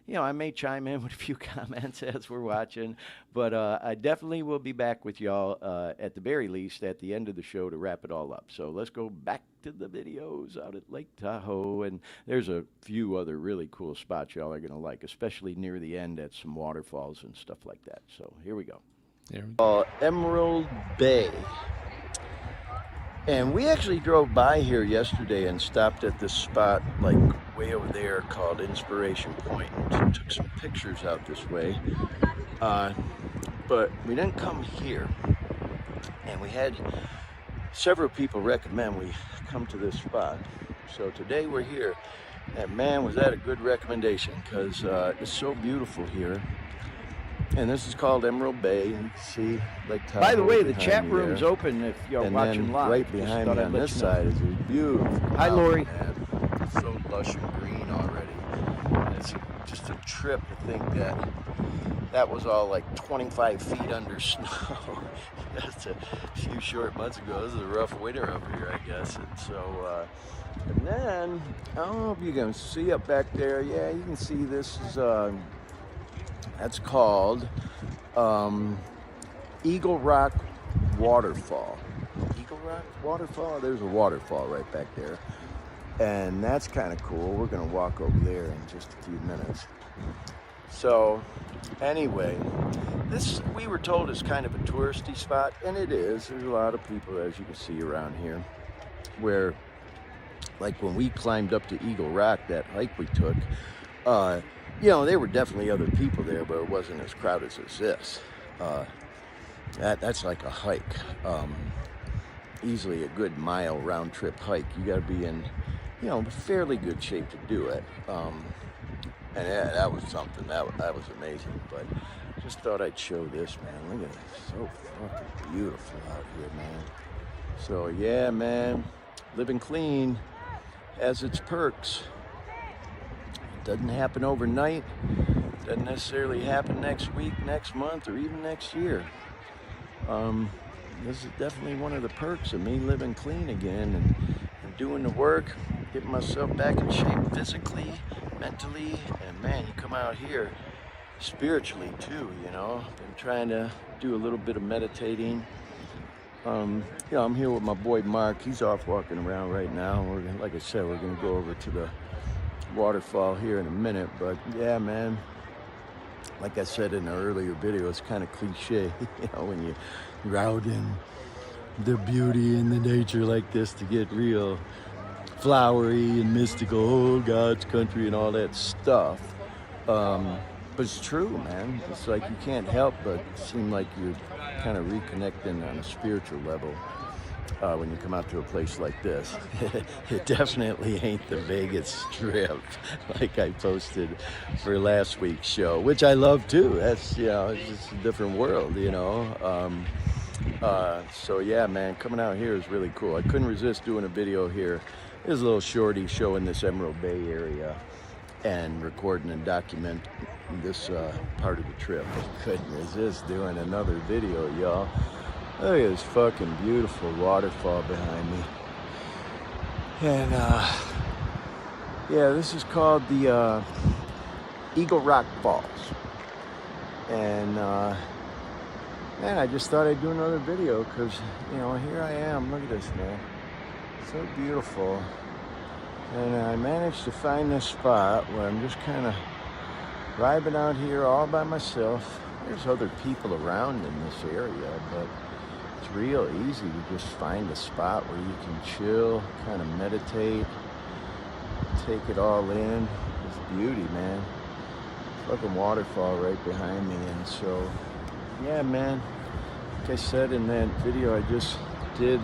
You know, I may chime in with a few comments as we're watching, but I definitely will be back with y'all at the very least at the end of the show to wrap it all up. So let's go back to the videos out at Lake Tahoe, and there's a few other really cool spots y'all are going to like, especially near the end at some waterfalls and stuff like that. So here we go. There we go. Emerald Bay. And we actually drove by here yesterday and stopped at this spot like way over there called Inspiration Point and took some pictures out this way. But we didn't come here. And we had several people recommend we come to this spot. So today we're here. And man, was that a good recommendation because it's so beautiful here. And this is called Emerald Bay. You can see Lake Tahoe. By the way, the behind chat me room's there. open if you're And watching then live. right Just behind thought me I'd on let this you know. side is a beautiful Hi, Lori. mountain, man. It's so lush and green already. And it's just a trip to think that that was all like 25 feet under snow. Just a few short months ago. This is a rough winter over here, I guess. And so, and then, I don't know if you can see up back there. Yeah, you can see this is, that's called Eagle Rock Waterfall. Eagle Rock Waterfall? There's a waterfall right back there. And that's kind of cool. We're going to walk over there in just a few minutes. So, anyway, this we were told is kind of a touristy spot, and it is. There's a lot of people, as you can see around here, where, like when we climbed up to Eagle Rock, that hike we took, there were definitely other people there, but it wasn't as crowded as this. That's like a hike. Easily a good mile round trip hike. You got to be in, fairly good shape to do it. And yeah, that was something. That was amazing. But just thought I'd show this, man. Look at it. So fucking beautiful out here, man. So yeah, man. Living clean has its perks. It doesn't happen overnight. Doesn't necessarily happen next week, next month, or even next year. This is definitely one of the perks of me living clean again and doing the work, getting myself back in shape physically, mentally, and man, you come out here spiritually too, Been trying to do a little bit of meditating. I'm here with my boy Mark. He's off walking around right now. Like I said, we're gonna go over to the waterfall here in a minute, but yeah, man. Like I said in the earlier video, it's kind of cliche, when you're out in the beauty and the nature like this to get real flowery and mystical, oh, God's country and all that stuff. But it's true, man. It's like you can't help but seem like you're kind of reconnecting on a spiritual level when you come out to a place like this. It definitely ain't the Vegas Strip like I posted for last week's show, which I love too. That's, it's just a different world, So yeah, man, coming out here is really cool. I couldn't resist doing a video here. There's a little shorty showing this Emerald Bay area and recording and documenting this part of the trip. I couldn't resist doing another video, y'all. Look at this fucking beautiful waterfall behind me. And yeah, this is called the Eagle Rock Falls. And man, I just thought I'd do another video because, here I am. Look at this, man. So beautiful. And I managed to find this spot where I'm just kind of vibing out here all by myself. There's other people around in this area, but it's real easy to just find a spot where you can chill, kind of meditate, take it all in. It's beauty, man. Fucking waterfall right behind me. And so, yeah, man, like I said in that video I just did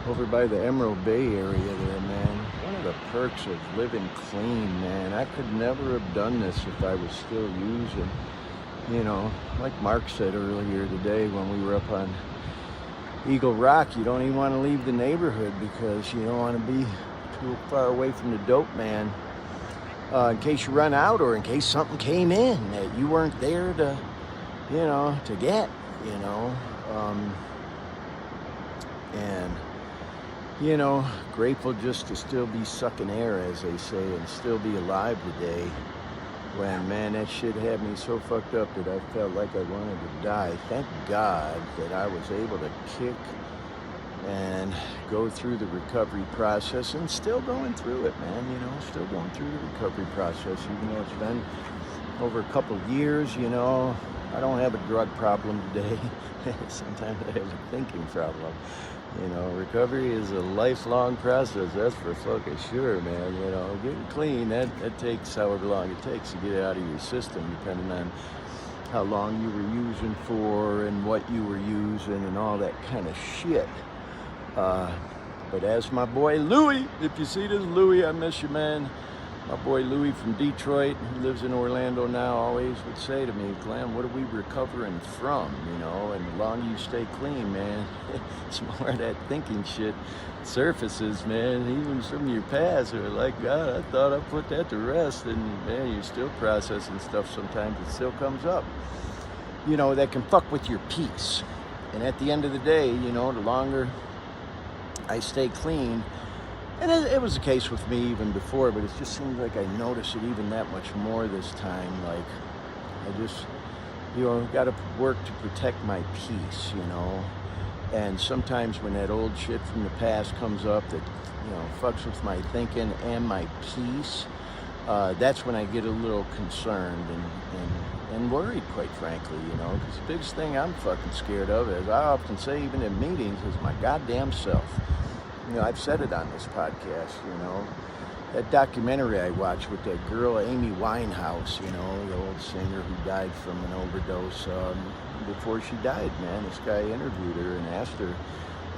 over by the Emerald Bay area there, man. One of the perks of living clean, man. I could never have done this if I was still using, like Mark said earlier today when we were up on Eagle Rock, you don't even want to leave the neighborhood because you don't want to be too far away from the dope man in case you run out or in case something came in that you weren't there to, to get, and grateful just to still be sucking air, as they say, and still be alive today. When, man, that shit had me so fucked up that I felt like I wanted to die. Thank God that I was able to kick and go through the recovery process, and still going through it, man, still going through the recovery process, even though it's been over a couple of years, I don't have a drug problem today. Sometimes I have a thinking problem. Recovery is a lifelong process, that's for fucking sure, man. Getting clean, that takes however long it takes to get it out of your system, depending on how long you were using for and what you were using and all that kind of shit. But as my boy Louie, if you see this, Louie, I miss you, man. My boy Louie from Detroit, who lives in Orlando now, always would say to me, Glenn, what are we recovering from, And the longer you stay clean, man, it's more of that thinking shit surfaces, man, even from your past. You're like, God, I thought I put that to rest. And, man, you're still processing stuff sometimes. It still comes up, that can fuck with your peace. And at the end of the day, the longer I stay clean, and it was the case with me even before, but it just seems like I notice it even that much more this time. Like, I just, got to work to protect my peace, And sometimes when that old shit from the past comes up that, fucks with my thinking and my peace, that's when I get a little concerned and worried, quite frankly, because the biggest thing I'm fucking scared of, as I often say, even in meetings, is my goddamn self. I've said it on this podcast, that documentary I watched with that girl, Amy Winehouse, you know, the old singer who died from an overdose. Before she died, man, this guy interviewed her and asked her,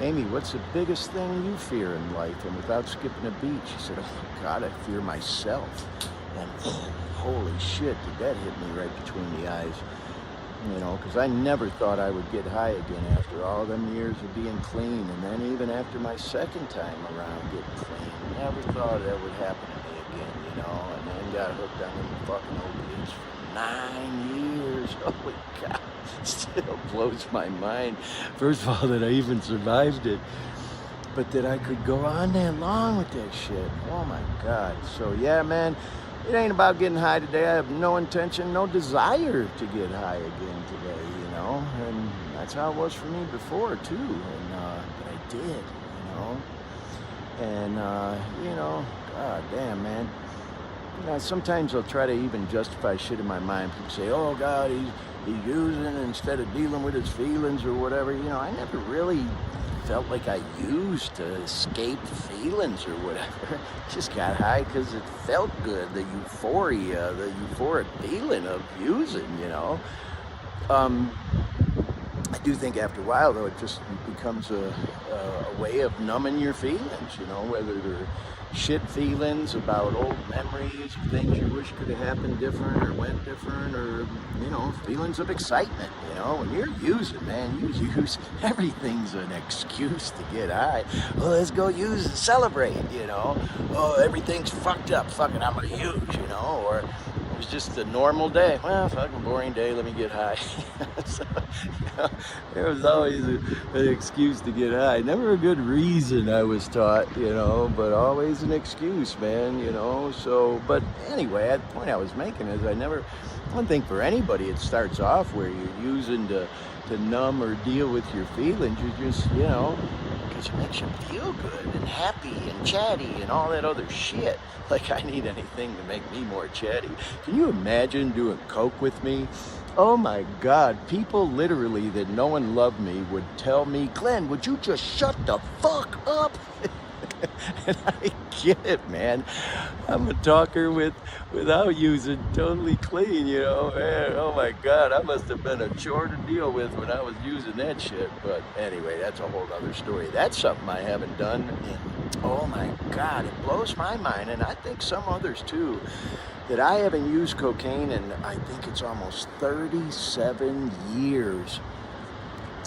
Amy, what's the biggest thing you fear in life? And without skipping a beat, she said, oh my God, I fear myself. And holy shit, did that hit me right between the eyes. You know, because I never thought I would get high again after all them years of being clean. And then even after my second time around getting clean, never thought that would happen to me again, you know. And then got hooked on them fucking opiates for 9 years. Holy God, it still blows my mind. First of all, that I even survived it. But that I could go on that long with that shit. Oh my God. So yeah, man. It ain't about getting high today. I have no intention, no desire to get high again today, you know. And that's how it was for me before, too. And but I did, you know. And, you know, God damn, man. You know, sometimes I'll try to even justify shit in my mind. People say, oh, God, he's using instead of dealing with his feelings or whatever. You know, I never really felt like I used to escape feelings or whatever. Just got high because it felt good, the euphoria, the euphoric feeling of using, you know. I do think after a while, though, it just becomes a way of numbing your feelings, you know, whether they're shit feelings about old memories, things you wish could have happened different or went different, or, you know, feelings of excitement, you know. When you're using, man, you use, everything's an excuse to get high. Well, let's go use and celebrate, you know. Oh, everything's fucked up, fucking I'm gonna use, you know, or it was just a normal day. Well, fucking boring day, let me get high. So, you know, there was always an excuse to get high. Never a good reason, I was taught, you know, but always an excuse, man, you know. So, but anyway, the point I was making is I don't think for anybody it starts off where you're using to numb or deal with your feelings. You just, you know, because it makes you feel good and happy and chatty and all that other shit. Like I need anything to make me more chatty. Can you imagine doing coke with me? Oh my God, people literally that know and love me would tell me, Glenn, would you just shut the fuck up? And I get it, man. I'm a talker without using, totally clean, you know. Man, oh my God, I must have been a chore to deal with when I was using that shit. But anyway, that's a whole other story. That's something I haven't done in, oh my God, it blows my mind, and I think some others too, that I haven't used cocaine in, I think it's almost 37 years.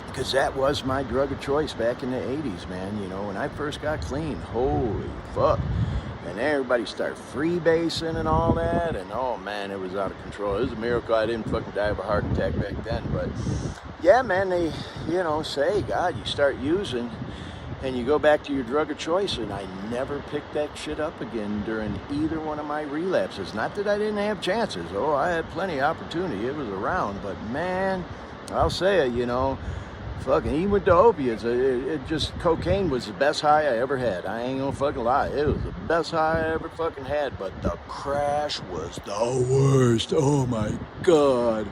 Because that was my drug of choice back in the 80s, man. You know, when I first got clean, holy fuck. And everybody started freebasing and all that. And oh man, it was out of control. It was a miracle I didn't fucking die of a heart attack back then. But yeah, man, they, you know, say, God, you start using and you go back to your drug of choice. And I never picked that shit up again during either one of my relapses. Not that I didn't have chances. Oh, I had plenty of opportunity. It was around. But man, I'll say it, you know, fucking, even with the opiates, it just, cocaine was the best high I ever had. I ain't gonna fucking lie. It was the best high I ever fucking had, but the crash was the worst. Oh my God.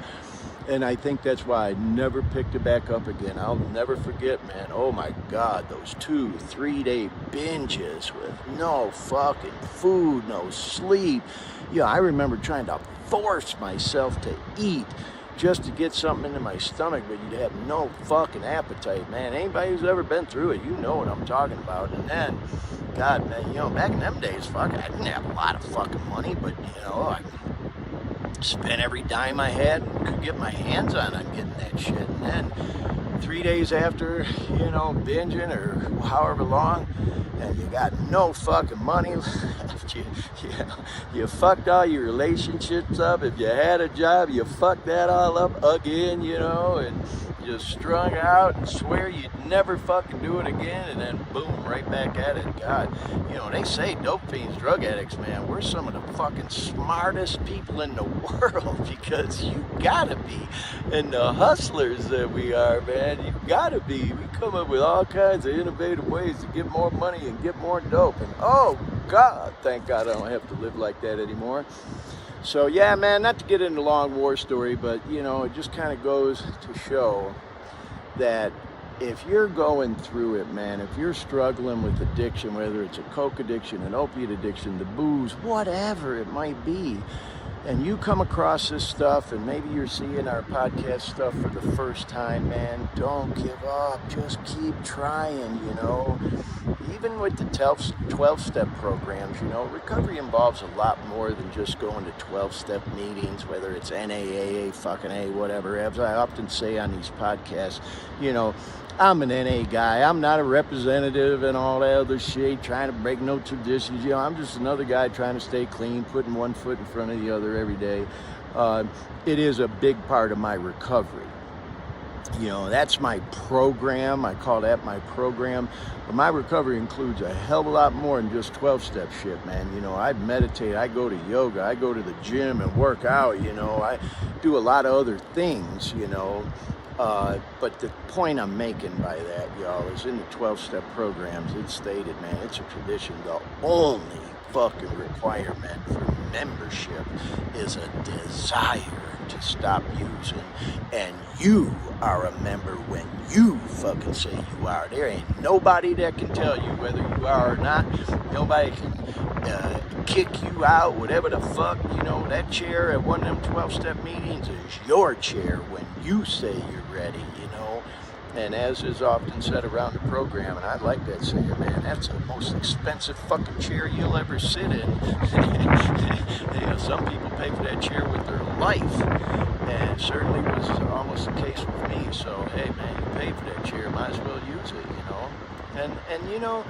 And I think that's why I never picked it back up again. I'll never forget, man. Oh my God, those 2-3 day binges with no fucking food, no sleep. Yeah, I remember trying to force myself to eat just to get something into my stomach, but you'd have no fucking appetite, man. Anybody who's ever been through it, you know what I'm talking about. And then, God, man, you know, back in them days, fuck, I didn't have a lot of fucking money, but, you know, I spent every dime I had and could get my hands on getting that shit. And then 3 days after, you know, binging or however long, and you got no fucking money left. You fucked all your relationships up. If you had a job, you fucked that all up again, you know, and you strung out and swear you'd never fucking do it again, and then boom, right back at it. God, you know, they say dope fiends, drug addicts, man, we're some of the fucking smartest people in the world, because you gotta be. And the hustlers that we are, man, you gotta be. We come up with all kinds of innovative ways to get more money and get more dope. And oh God, thank God I don't have to live like that anymore. So yeah, man, not to get into a long war story, but you know, it just kind of goes to show that if you're going through it, man, if you're struggling with addiction, whether it's a coke addiction, an opiate addiction, the booze, whatever it might be, and you come across this stuff, and maybe you're seeing our podcast stuff for the first time, man, don't give up. Just keep trying, you know. Even with the 12-step programs, you know, recovery involves a lot more than just going to 12-step meetings, whether it's NAAA, fucking A, whatever. As I often say on these podcasts, you know, I'm an NA guy. I'm not a representative and all that other shit, trying to break no traditions. You know, I'm just another guy trying to stay clean, putting one foot in front of the other every day. It is a big part of my recovery. You know, that's my program. I call that my program. But my recovery includes a hell of a lot more than just 12-step shit, man. You know, I meditate, I go to yoga, I go to the gym and work out, you know. I do a lot of other things, you know. But the point I'm making by that, y'all, is in the 12-step programs, it's stated, man, it's a tradition. The only fucking requirement for membership is a desire to stop using, and you are a member when you fucking say you are. There ain't nobody that can tell you whether you are or not. Nobody can kick you out, whatever the fuck. You know, that chair at one of them 12-step meetings is your chair when you say you're ready, you know. And as is often said around the program, and I like that saying, man, that's the most expensive fucking chair you'll ever sit in. You know, some people pay for that chair with their life, and it certainly was almost the case with me. So, hey, man, you paid for that chair, might as well use it, you know. And you know,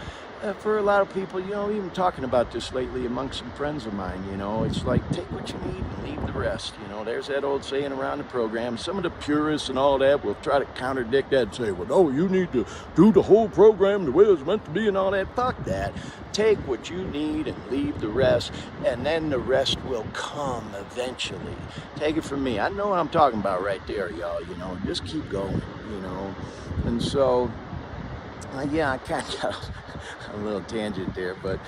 for a lot of people, you know, even talking about this lately amongst some friends of mine, you know, it's like, take what you need and leave the rest. You know, there's that old saying around the program. Some of the purists and all that will try to contradict that and say, well, no, you need to do the whole program the way it's meant to be and all that. Fuck that. Take what you need and leave the rest, and then the rest will come eventually. Take it from me. I know what I'm talking about right there, y'all, you know. Just keep going, you know. And so, yeah, I kind of got a little tangent there, but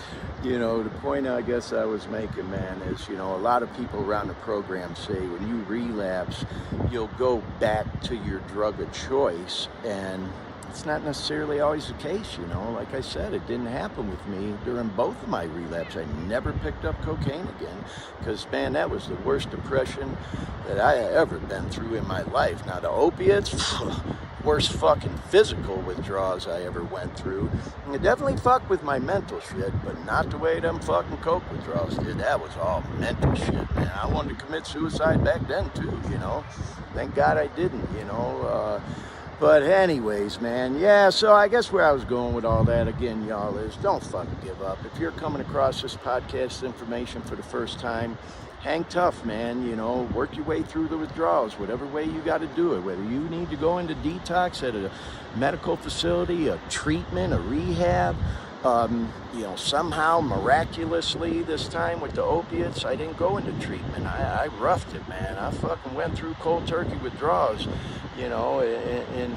you know, the point I guess I was making, man, is, you know, a lot of people around the program say when you relapse, you'll go back to your drug of choice, and it's not necessarily always the case, you know. Like I said, it didn't happen with me during both of my relapse. I never picked up cocaine again, because, man, that was the worst depression that I had ever been through in my life. Now, the opiates, worst fucking physical withdrawals I ever went through. And it definitely fucked with my mental shit, but not the way them fucking coke withdrawals did. That was all mental shit, man. I wanted to commit suicide back then, too, you know. Thank God I didn't, you know. But anyways, man, yeah, so I guess where I was going with all that, again, y'all, is don't fucking give up. If you're coming across this podcast information for the first time, hang tough, man, you know, work your way through the withdrawals, whatever way you got to do it, whether you need to go into detox at a medical facility, a treatment, a rehab, you know, somehow, miraculously, this time with the opiates, I didn't go into treatment. I roughed it, man. I fucking went through cold turkey withdrawals, you know, in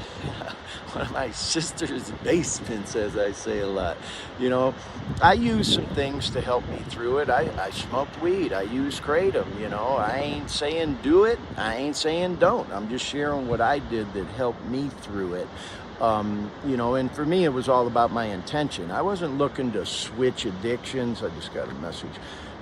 one of my sister's basements, as I say a lot. You know, I used some things to help me through it. I smoked weed. I used kratom, you know. I ain't saying do it. I ain't saying don't. I'm just sharing what I did that helped me through it. You know, and for me, it was all about my intention. I wasn't looking to switch addictions. I just got a message,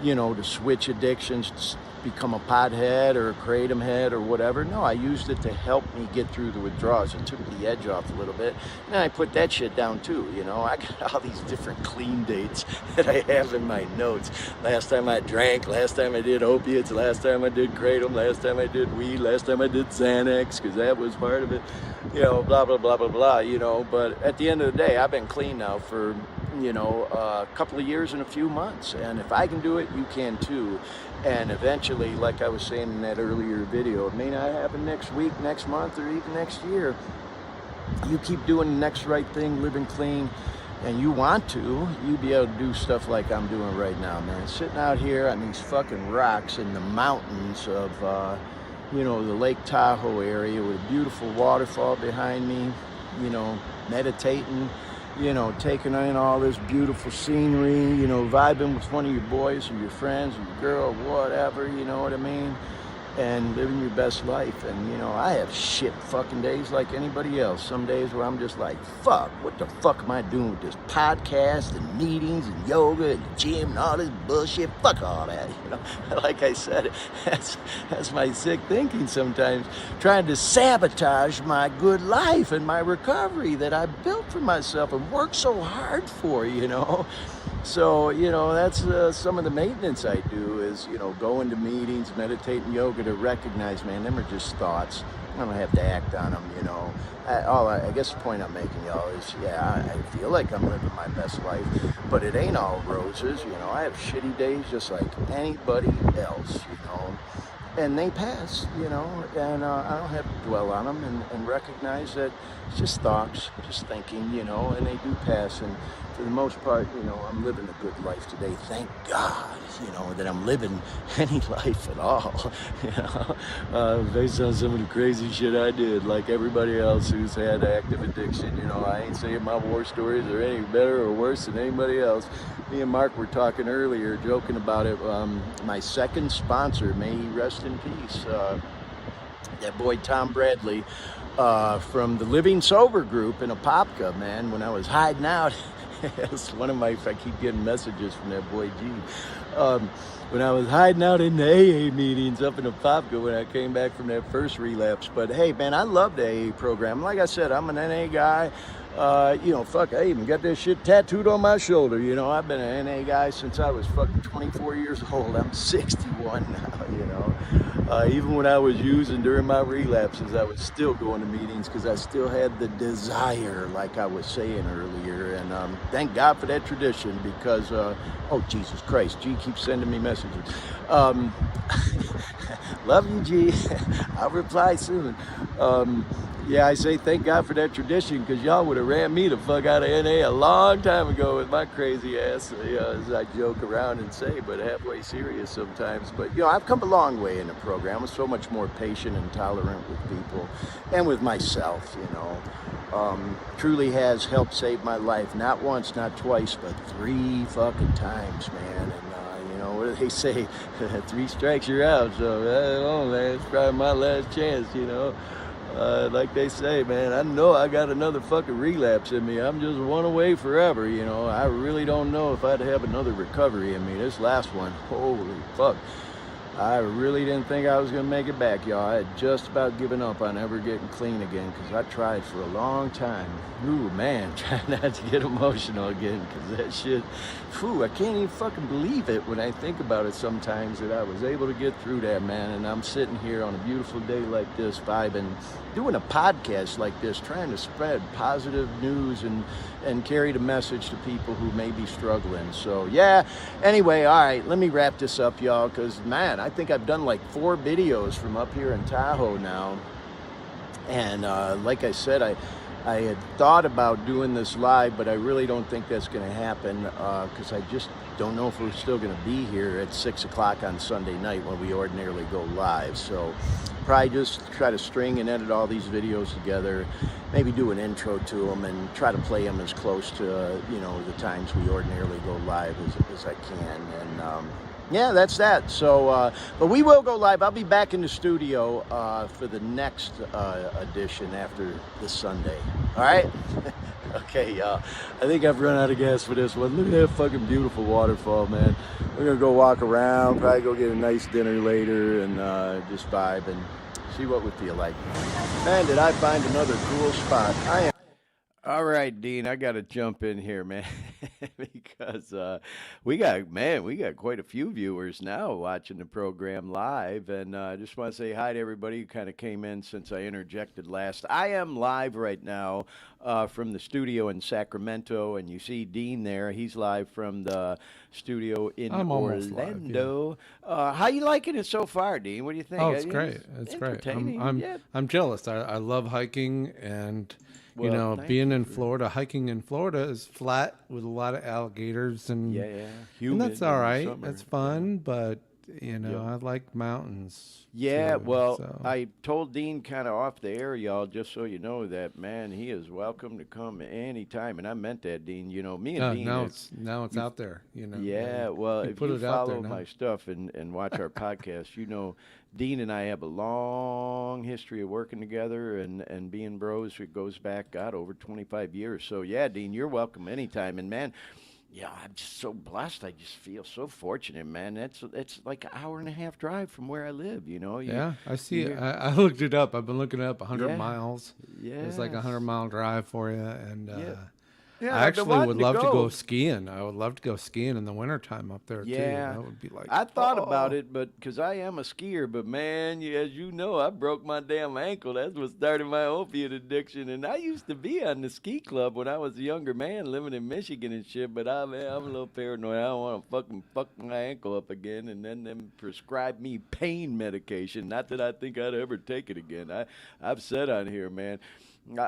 you know, to switch addictions, to become a pothead or a kratom head or whatever. No, I used it to help me get through the withdrawals. It took the edge off a little bit. And I put that shit down too, you know. I got all these different clean dates that I have in my notes. Last time I drank, last time I did opiates, last time I did kratom, last time I did weed, last time I did Xanax, because that was part of it. You know, blah, blah, blah, blah, blah, you know. But at the end of the day, I've been clean now for, you know, a couple of years and a few months. And if I can do it, you can too. And eventually, like I was saying in that earlier video, it may not happen next week, next month, or even next year. You keep doing the next right thing, living clean, and you want to, you'll be able to do stuff like I'm doing right now, man. Sitting out here on these fucking rocks in the mountains of, you know, the Lake Tahoe area with a beautiful waterfall behind me, you know, meditating, you know, taking in all this beautiful scenery, you know, vibing with one of your boys or your friends or your girl, whatever, you know what I mean? and living your best life. And you know, I have shit fucking days like anybody else. Some days where I'm just like, fuck, what the fuck am I doing with this podcast and meetings and yoga and the gym and all this bullshit? Fuck all that, you know. Like I said, that's my sick thinking sometimes, trying to sabotage my good life and my recovery that I built for myself and worked so hard for, you know. So, you know, that's some of the maintenance I do is, you know, going to meetings, meditating, yoga, to recognize, man, them are just thoughts. I don't have to act on them, you know. I guess the point I'm making, y'all, is, yeah, I feel like I'm living my best life, but it ain't all roses, you know. I have shitty days just like anybody else, you know. And they pass, you know, and I don't have to dwell on them and recognize that it's just thoughts, just thinking, you know, and they do pass. And for the most part, you know, I'm living a good life today. Thank God, you know, that I'm living any life at all, you know, based on some of the crazy shit I did, like everybody else who's had active addiction. You know, I ain't saying my war stories are any better or worse than anybody else. Me and Mark were talking earlier, joking about it. My second sponsor, may he rest in peace, that boy Tom Bradley, from the Living Sober group in Apopka, man, when I was hiding out. It's one of my, I keep getting messages from that boy G. When I was hiding out in the AA meetings up in Apopka when I came back from that first relapse. But hey, man, I love the AA program. Like I said, I'm an NA guy. You know, fuck, I even got this shit tattooed on my shoulder. You know, I've been an NA guy since I was fucking 24 years old. I'm 61 now, you know. Even when I was using during my relapses, I was still going to meetings because I still had the desire, like I was saying earlier. And thank God for that tradition because, oh, Jesus Christ, G keeps sending me messages. Love you, G. I'll reply soon. Yeah, I say thank God for that tradition because y'all would have ran me the fuck out of NA a long time ago with my crazy ass, you know, as I joke around and say, but halfway serious sometimes. But, you know, I've come a long way in the program. I'm so much more patient and tolerant with people and with myself, you know. Truly has helped save my life, not once, not twice, but 3 fucking times, man. And, you know, what do they say? 3 strikes, you're out. So, I don't know, man, it's probably my last chance, you know. Like they say, man, I know I got another fucking relapse in me. I'm just one away forever, you know. I really don't know if I'd have another recovery in me. This last one, holy fuck. I really didn't think I was going to make it back, y'all. I had just about given up on ever getting clean again because I tried for a long time. Ooh, man, try not to get emotional again because that shit, whew, I can't even fucking believe it when I think about it sometimes that I was able to get through that, man. And I'm sitting here on a beautiful day like this, vibing, doing a podcast like this, trying to spread positive news and carry the message to people who may be struggling. So, yeah, anyway, all right, let me wrap this up, y'all, because, man, I think I've done like 4 videos from up here in Tahoe now. And like I said, I had thought about doing this live, but I really don't think that's going to happen because I just don't know if we're still going to be here at 6 o'clock on Sunday night when we ordinarily go live. So probably just try to string and edit all these videos together, maybe do an intro to them and try to play them as close to, you know, the times we ordinarily go live as I can. And yeah, that's that. So, but we will go live. I'll be back in the studio for the next edition after this Sunday. All right? Okay, y'all. I think I've run out of gas for this one. Look at that fucking beautiful waterfall, man. We're going to go walk around, probably go get a nice dinner later and just vibe and see what we feel like. Man, did I find another cool spot. All right, Dean, I got to jump in here, man, because we got quite a few viewers now watching the program live, and I just want to say hi to everybody who kind of came in since I interjected last. I am live right now from the studio in Sacramento, and you see Dean there. He's live from the studio in Orlando. Live, yeah. How you liking it so far, Dean? What do you think? Oh, it's great. It's great. I'm jealous. I love hiking and. Well, you know, being in Florida, hiking in Florida is flat with a lot of alligators and humid and that's all right. Summer. That's fun, but you know, I like mountains. Yeah, too, well, so. I told Dean kind of off the air, y'all, just so you know that, man, he is welcome to come anytime. And I meant that, Dean. You know, me and Dean, Now it's you out there. You know. yeah, well, You if put you it out there follow now. my stuff and watch our podcast, you know, Dean and I have a long history of working together and being bros. It goes back, God, over 25 years. So, yeah, Dean, you're welcome anytime. And, man, yeah, I'm just so blessed. I just feel so fortunate, man. It's like an hour and a half drive from where I live, you know. Yeah, I You see. hear, I looked it up. I've been looking it up. 100 yeah, miles. It's like a yes, 100-mile drive for you, and yeah. Yeah, and I I've been actually would wanting to love to go go. skiing. I would love to go skiing in the wintertime up there too. Yeah, That would be like, I thought about oh, it, but because I am a skier, but man, as you know, I broke my damn ankle. That's what started my opiate addiction. And I used to be on the ski club when I was a younger man living in Michigan and shit. But man, I'm a little paranoid. I don't want to fucking fuck my ankle up again, and then them prescribe me pain medication. Not that I think I'd ever take it again. I've said on here, man.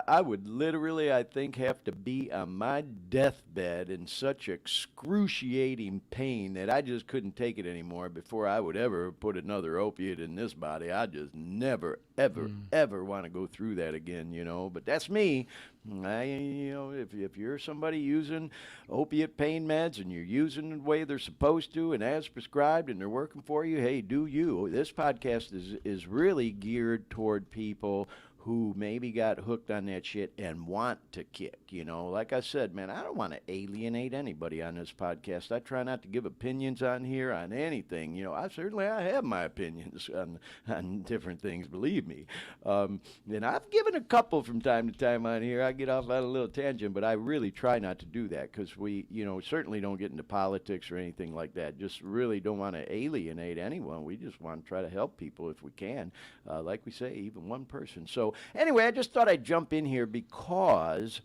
I would literally, I think, have to be on my deathbed in such excruciating pain that I just couldn't take it anymore before I would ever put another opiate in this body. I just never, ever, ever want to go through that again, you know. But that's me. You know, if you're somebody using opiate pain meds and you're using the way they're supposed to and as prescribed and they're working for you, hey, do you. This podcast is really geared toward people who maybe got hooked on that shit and want to kick, you know. Like I said, man, I don't want to alienate anybody on this podcast. I try not to give opinions on here on anything. You know, I have my opinions on different things, believe me. And I've given a couple from time to time on here. I get off on a little tangent, but I really try not to do that because we, you know, certainly don't get into politics or anything like that. Just really don't want to alienate anyone. We just want to try to help people if we can. Like we say, even one person. So anyway, I just thought I'd jump in here because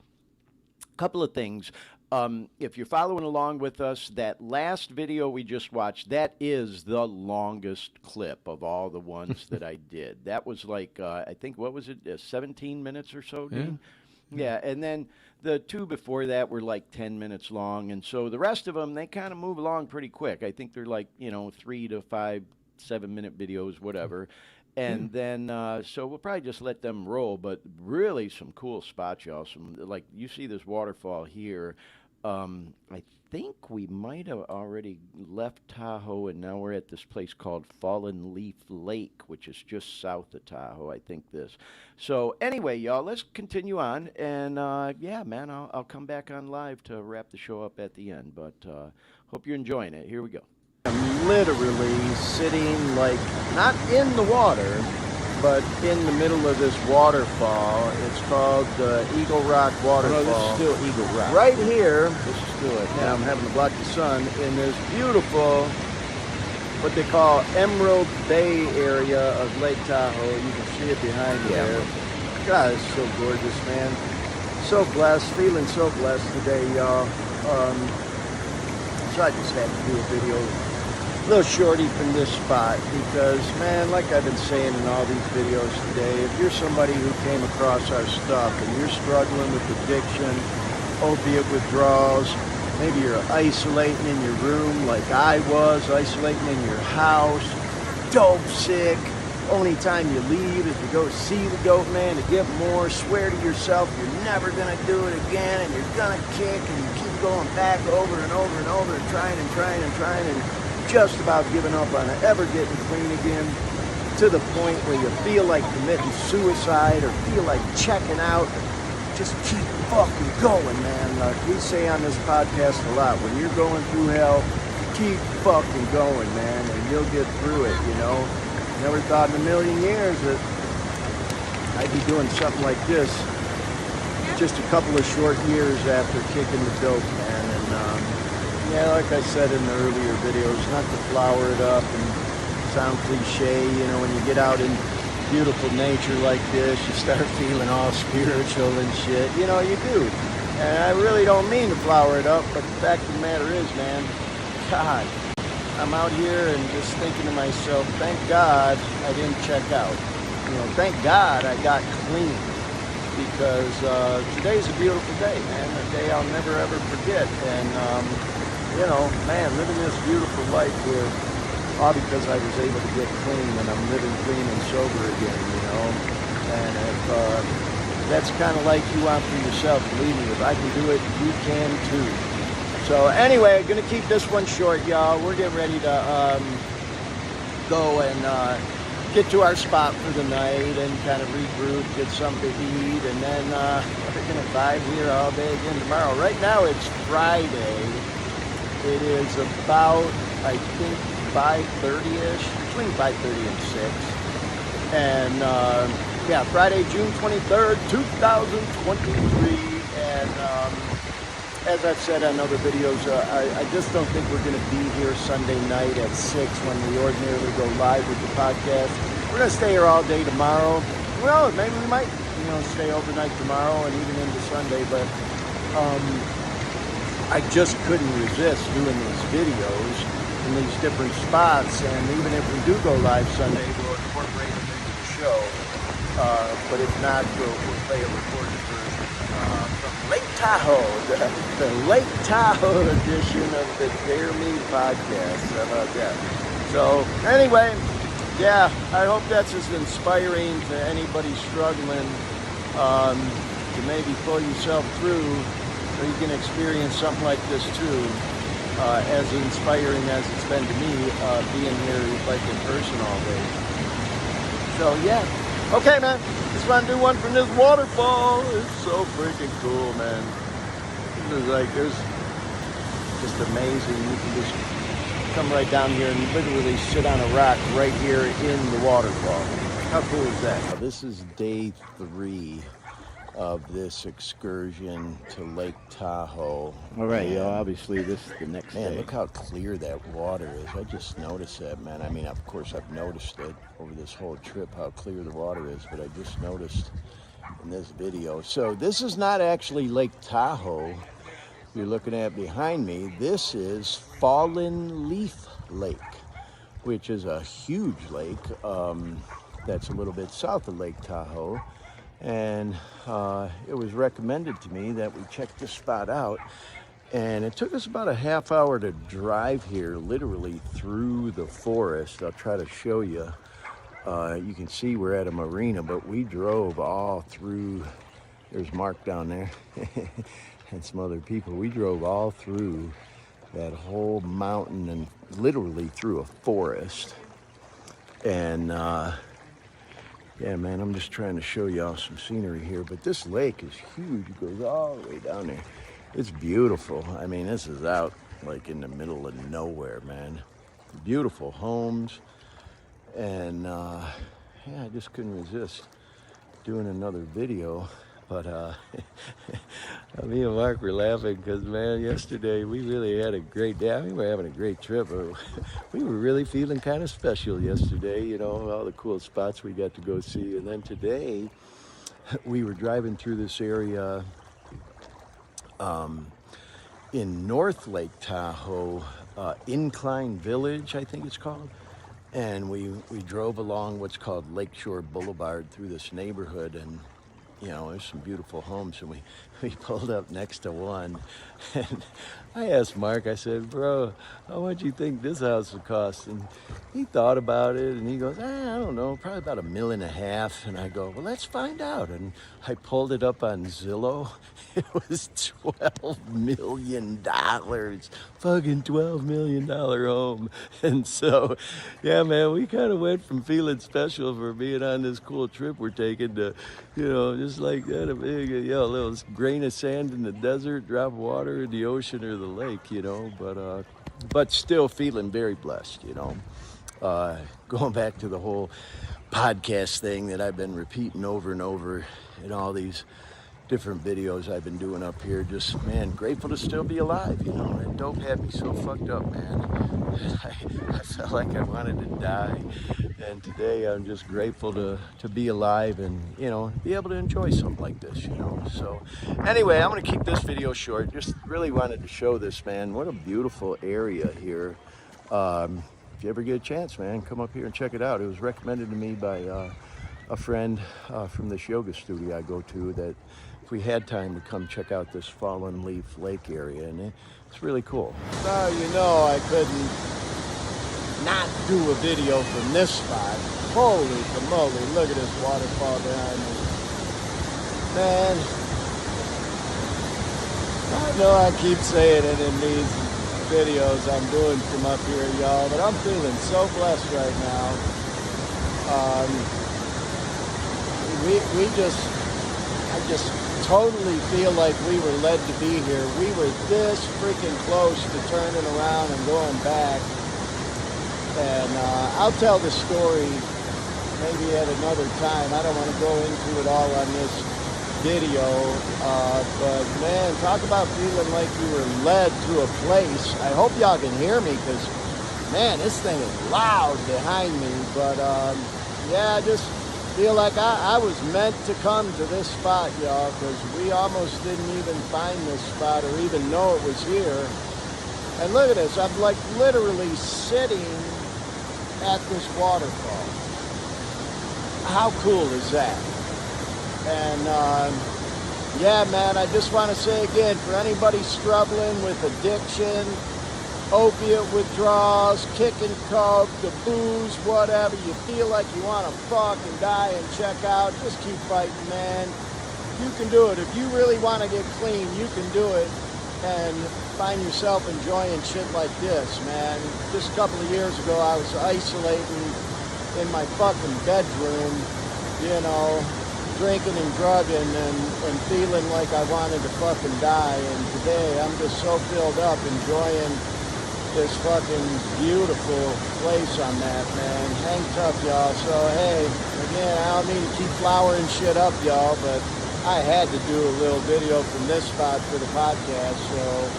a couple of things. If you're following along with us, that last video we just watched, that is the longest clip of all the ones that I did. That was like, I think, what was it, 17 minutes or so, Dean? Yeah, and then the two before that were like 10 minutes long. And so the rest of them, they kind of move along pretty quick. I think they're like, 3 to 5, 7-minute videos, whatever. And then, so we'll probably just let them roll. But really some cool spots, y'all. Some, like, you see this waterfall here. I think we might have already left Tahoe, and now we're at this place called Fallen Leaf Lake, which is just south of Tahoe, I think this. So anyway, y'all, let's continue on. And, yeah, man, I'll come back on live to wrap the show up at the end. But hope you're enjoying it. Here we go. I'm literally sitting, like, not in the water, but in the middle of this waterfall. It's called the Eagle Rock Waterfall. Oh, no, this is still Eagle Rock. Right here, This is still it. and I'm having to block the sun, in this beautiful, what they call Emerald Bay area of Lake Tahoe. You can see it behind you there. God, it's so gorgeous, man. So blessed, feeling so blessed today, y'all. So I just had to do a video, a little shorty from this spot, because, man, like I've been saying in all these videos today, if you're somebody who came across our stuff and you're struggling with addiction, opiate withdrawals, maybe you're isolating in your room like I was, isolating in your house, dope sick, only time you leave is to go see the goat man to get more, swear to yourself you're never going to do it again, and you're going to kick, and you keep going back over and over and over and trying and just about giving up on ever getting clean again, to the point where you feel like committing suicide or feel like checking out. Just keep fucking going, man. Like we say on this podcast a lot, when you're going through hell, keep fucking going, man, and you'll get through it, you know. Never thought in a million years that I'd be doing something like this just a couple of short years after kicking the dope, man. And yeah, like I said in the earlier videos, not to flower it up and sound cliche, you know, when you get out in beautiful nature like this, you start feeling all spiritual and shit. You know, you do. And I really don't mean to flower it up, but the fact of the matter is, man, God, I'm out here and just thinking to myself, thank God I didn't check out. You know, thank God I got clean, because today's a beautiful day, man, a day I'll never ever forget. And, you know, man, living this beautiful life here, all because I was able to get clean and I'm living clean and sober again, you know. And if that's kind of like you want for yourself, believe me, if I can do it, you can too. So anyway, I'm gonna keep this one short, y'all. We're getting ready to go and get to our spot for the night and kind of regroup, get something to eat, and then we're gonna vibe here all day again tomorrow. Right now it's Friday. It is about, I think, 5:30-ish, between 5:30 and 6. And yeah, Friday, June 23rd, 2023. And as I've said on other videos, I just don't think we're going to be here Sunday night at 6 when we ordinarily go live with the podcast. We're going to stay here all day tomorrow. Well, maybe we might, you know, stay overnight tomorrow and even into Sunday, but I just couldn't resist doing these videos in these different spots. And even if we do go live Sunday, we'll incorporate them into the show. But if not, we'll play a recorded version from Lake Tahoe, the Lake Tahoe edition of the Dare Me podcast. How about that? So anyway, yeah, I hope that's as inspiring to anybody struggling to maybe pull yourself through, or you can experience something like this too, as inspiring as it's been to me being here like in person all day. So yeah. Okay, man, just want to do one from this waterfall. It's so freaking cool, man. This is like, there's just amazing. You can just come right down here and literally sit on a rock right here in the waterfall. How cool is that? This is day 3 of this excursion to Lake Tahoe. All right, yo, obviously this is the next Man, day. look how clear that water is. I just noticed that, man. I mean, of course, I've noticed it over this whole trip, how clear the water is, but I just noticed in this video. So this is not actually Lake Tahoe you're looking at behind me. This is Fallen Leaf Lake, which is a huge lake that's a little bit south of Lake Tahoe. And it was recommended to me that we check this spot out. And it took us about a half hour to drive here, literally through the forest. I'll try to show you. You can see we're at a marina, but we drove all through. There's Mark down there and some other people. We drove all through that whole mountain and literally through a forest. And yeah, man, I'm just trying to show y'all some scenery here, but this lake is huge. It goes all the way down there. It's beautiful. I mean, this is out like in the middle of nowhere, man. Beautiful homes. And yeah, I just couldn't resist doing another video. But me and Mark were laughing because, man, yesterday we really had a great day. I mean, we were having a great trip. But we were really feeling kind of special yesterday, you know, all the cool spots we got to go see. And then today we were driving through this area in North Lake Tahoe, Incline Village, I think it's called. And we drove along what's called Lakeshore Boulevard through this neighborhood, and you know, there's some beautiful homes, and we pulled up next to one, and I asked Mark, I said, bro, how much do you think this house would cost? And he thought about it, and he goes, I don't know, probably about $1.5 million. And I go, well, let's find out. And I pulled it up on Zillow. It was $12 million. Fucking $12 million home. And so, yeah, man, we kind of went from feeling special for being on this cool trip we're taking to, you know, just like that, a big, you know, little grain of sand in the desert, drop of water in the ocean or the lake, you know, but still feeling very blessed, you know. Going back to the whole podcast thing that I've been repeating over and over in all these different videos I've been doing up here, just, man, grateful to still be alive, you know. That dope had me so fucked up, man. I felt like I wanted to die, and today I'm just grateful to be alive and, you know, be able to enjoy something like this, you know. So anyway, I'm gonna keep this video short. Just really wanted to show this, man. What a beautiful area here. If you ever get a chance, man, come up here and check it out. It was recommended to me by a friend from this yoga studio I go to, that if we had time to come check out this Fallen Leaf Lake area, and it's really cool. So, you know, I couldn't not do a video from this spot. Holy moly, look at this waterfall behind me. Man, I know I keep saying it in these videos I'm doing from up here, y'all, but I'm feeling so blessed right now. I just totally feel like we were led to be here. We were this freaking close to turning around and going back. And I'll tell the story maybe at another time. I don't want to go into it all on this video. But man, talk about feeling like you were led to a place. I hope y'all can hear me because, man, this thing is loud behind me. But yeah, I just feel like I was meant to come to this spot, y'all, because we almost didn't even find this spot or even know it was here. And look at this, I'm like literally sitting at this waterfall. How cool is that? And yeah, man, I just want to say again, for anybody struggling with addiction, opiate withdrawals, kicking coke, the booze, whatever, you feel like you want to fucking die and check out, just keep fighting, man. You can do it. If you really want to get clean, you can do it and find yourself enjoying shit like this, man. Just a couple of years ago, I was isolating in my fucking bedroom, you know, drinking and drugging and feeling like I wanted to fucking die. And today, I'm just so filled up enjoying this fucking beautiful place I'm at, man. Hang tough, y'all. So, hey, again, I don't mean to keep flowering shit up, y'all, but I had to do a little video from this spot for the podcast. So,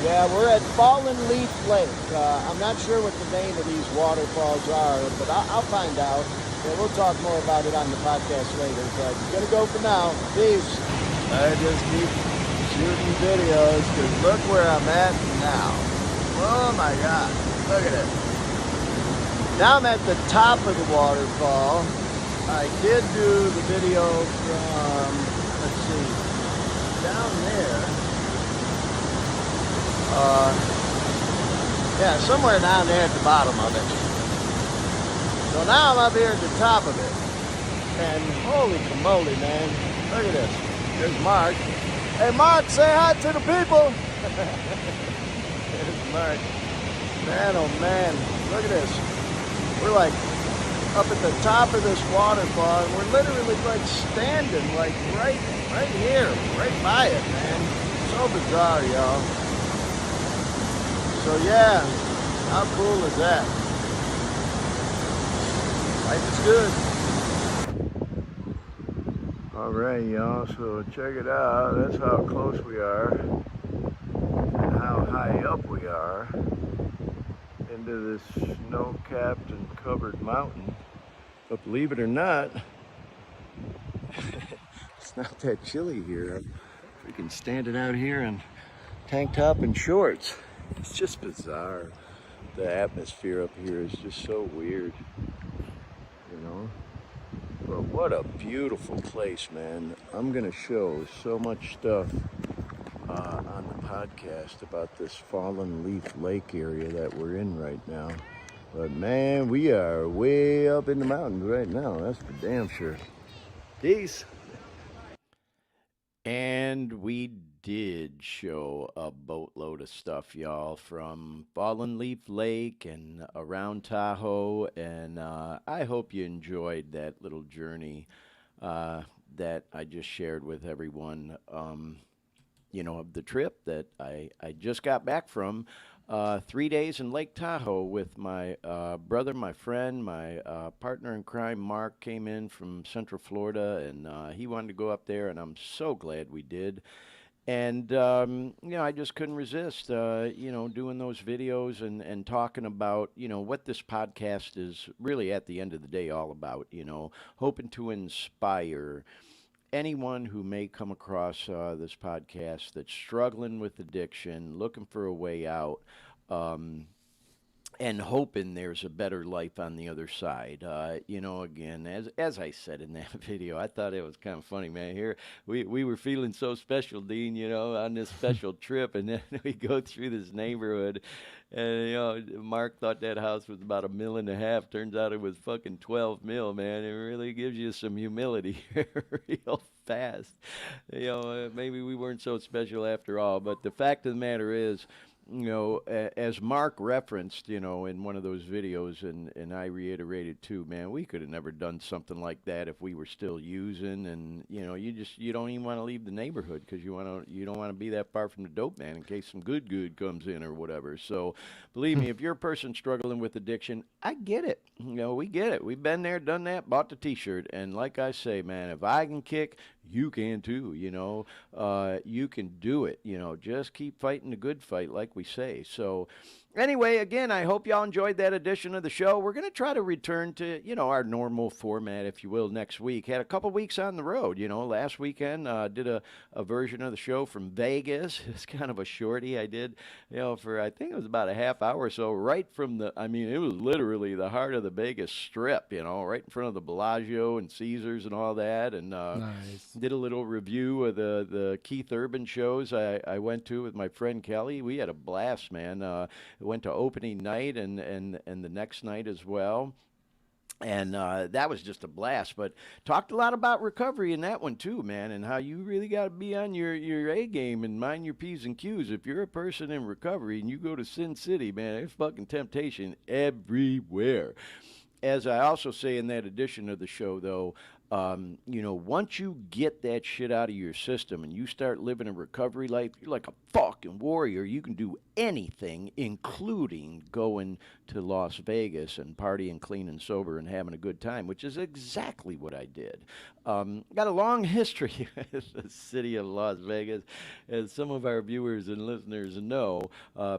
yeah, we're at Fallen Leaf Lake. I'm not sure what the name of these waterfalls are, but I'll find out. Yeah, we'll talk more about it on the podcast later, but gonna go for now. Peace. I just keep shooting videos, because look where I'm at now. Oh my God, look at it. Now I'm at the top of the waterfall. I did do the video from, let's see, down there. Yeah, somewhere down there at the bottom of it. So now I'm up here at the top of it. And holy moly, man, look at this. There's Mark. Hey Mark, say hi to the people. There's Mark. Man, oh man, look at this. We're like up at the top of this waterfall, and we're literally like standing like right here, right by it, man. So bizarre, y'all. So yeah, how cool is that? Life is good. All right, y'all, so check it out. That's how close we are and how high up we are into this snow-capped and covered mountain. But believe it or not, it's not that chilly here. I'm freaking standing out here in tank top and shorts. It's just bizarre. The atmosphere up here is just so weird, you know? But what a beautiful place, man. I'm gonna show so much stuff on the podcast about this Fallen Leaf Lake area that we're in right now. But man, we are way up in the mountains right now. That's for damn sure. Peace. And we did show a boatload of stuff, y'all, from Fallen Leaf Lake and around Tahoe. And I hope you enjoyed that little journey that I just shared with everyone. You know, of the trip that I just got back from. 3 days in Lake Tahoe with my brother, my friend, my partner in crime, Mark, came in from Central Florida, and he wanted to go up there, and I'm so glad we did. And, you know, I just couldn't resist, you know, doing those videos and talking about, you know, what this podcast is really at the end of the day all about, you know, hoping to inspire anyone who may come across this podcast that's struggling with addiction, looking for a way out. Um, and hoping there's a better life on the other side. Again, as I said in that video, I thought it was kind of funny, man. Here we were feeling so special, Dean, on this special trip, and then we go through this neighborhood, and Mark thought that house was about $1.5 million. Turns out it was fucking 12 mil, man. It really gives you some humility real fast. Maybe we weren't so special after all, but the fact of the matter is, as Mark referenced, in one of those videos, and I reiterated too, man, we could have never done something like that if we were still using, and you don't even want to leave the neighborhood because you don't want to be that far from the dope man in case some good comes in or whatever. So believe me, if you're a person struggling with addiction, I get it. We get it. We've been there, done that, bought the T-shirt, and like I say, man, if I can kick, you can too. You can do it. Just keep fighting the good fight, like we say. So anyway, again, I hope y'all enjoyed that edition of the show. We're going to try to return to, our normal format, if you will, next week. Had a couple weeks on the road, last weekend, did a version of the show from Vegas. It's kind of a shorty I did, for, I think it was about a half hour or so, right from it was literally the heart of the Vegas Strip, right in front of the Bellagio and Caesars and all that. And Nice. did a little review of the Keith Urban shows I went to with my friend Kelly. We had a blast, man. Went to opening night and the next night as well. And that was just a blast. But talked a lot about recovery in that one too, man, and how you really got to be on your A game and mind your P's and Q's. If you're a person in recovery and you go to Sin City, man, there's fucking temptation everywhere. As I also say in that edition of the show, though, once you get that shit out of your system and you start living a recovery life, you're like a fucking warrior. You can do anything, including going to Las Vegas and partying clean and sober and having a good time, which is exactly what I did. Got a long history in the city of Las Vegas, as some of our viewers and listeners know.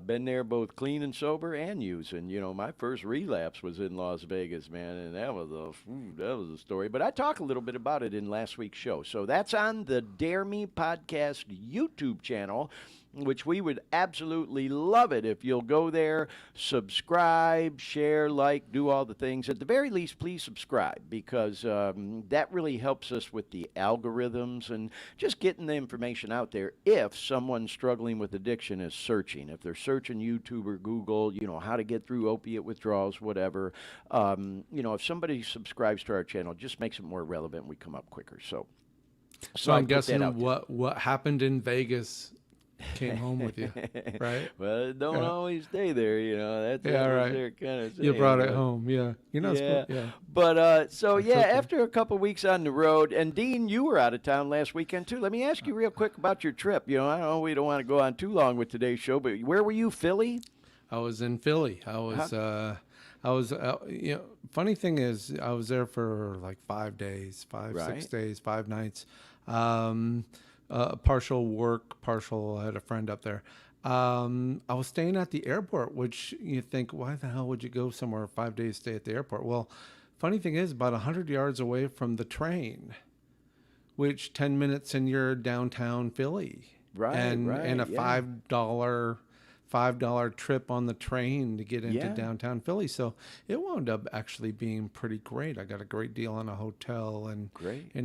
Been there both clean and sober and using. My first relapse was in Las Vegas, man, and that was a story. But I talk a little bit about it in last week's show. So that's on the Dare Me Podcast YouTube channel, which we would absolutely love it if you'll go there, subscribe, share, like, do all the things. At the very least, please subscribe, because that really helps us with the algorithms and just getting the information out there if someone struggling with addiction is searching. If they're searching YouTube or Google, how to get through opiate withdrawals, whatever. If somebody subscribes to our channel, it just makes it more relevant. We come up quicker. So I'm guessing what happened in Vegas came home with you, right? Well, it don't always stay there, That's right. They're kind of You brought it home, yeah. You're not yeah. supposed, yeah. But okay. After a couple weeks on the road, and Dean, you were out of town last weekend too. Let me ask you real quick about your trip. I know we don't want to go on too long with today's show, but where were you? Philly? I was in Philly. I was, funny thing is, I was there for like 5 days, 6 days, 5 nights. Partial work, partial, I had a friend up there. I was staying at the airport, which you think, why the hell would you go somewhere 5 days, stay at the airport? Well, funny thing is, about 100 yards away from the train, which 10 minutes and you're downtown Philly. And a $5 trip on the train to get into downtown Philly. So it wound up actually being pretty great. I got a great deal on a hotel, and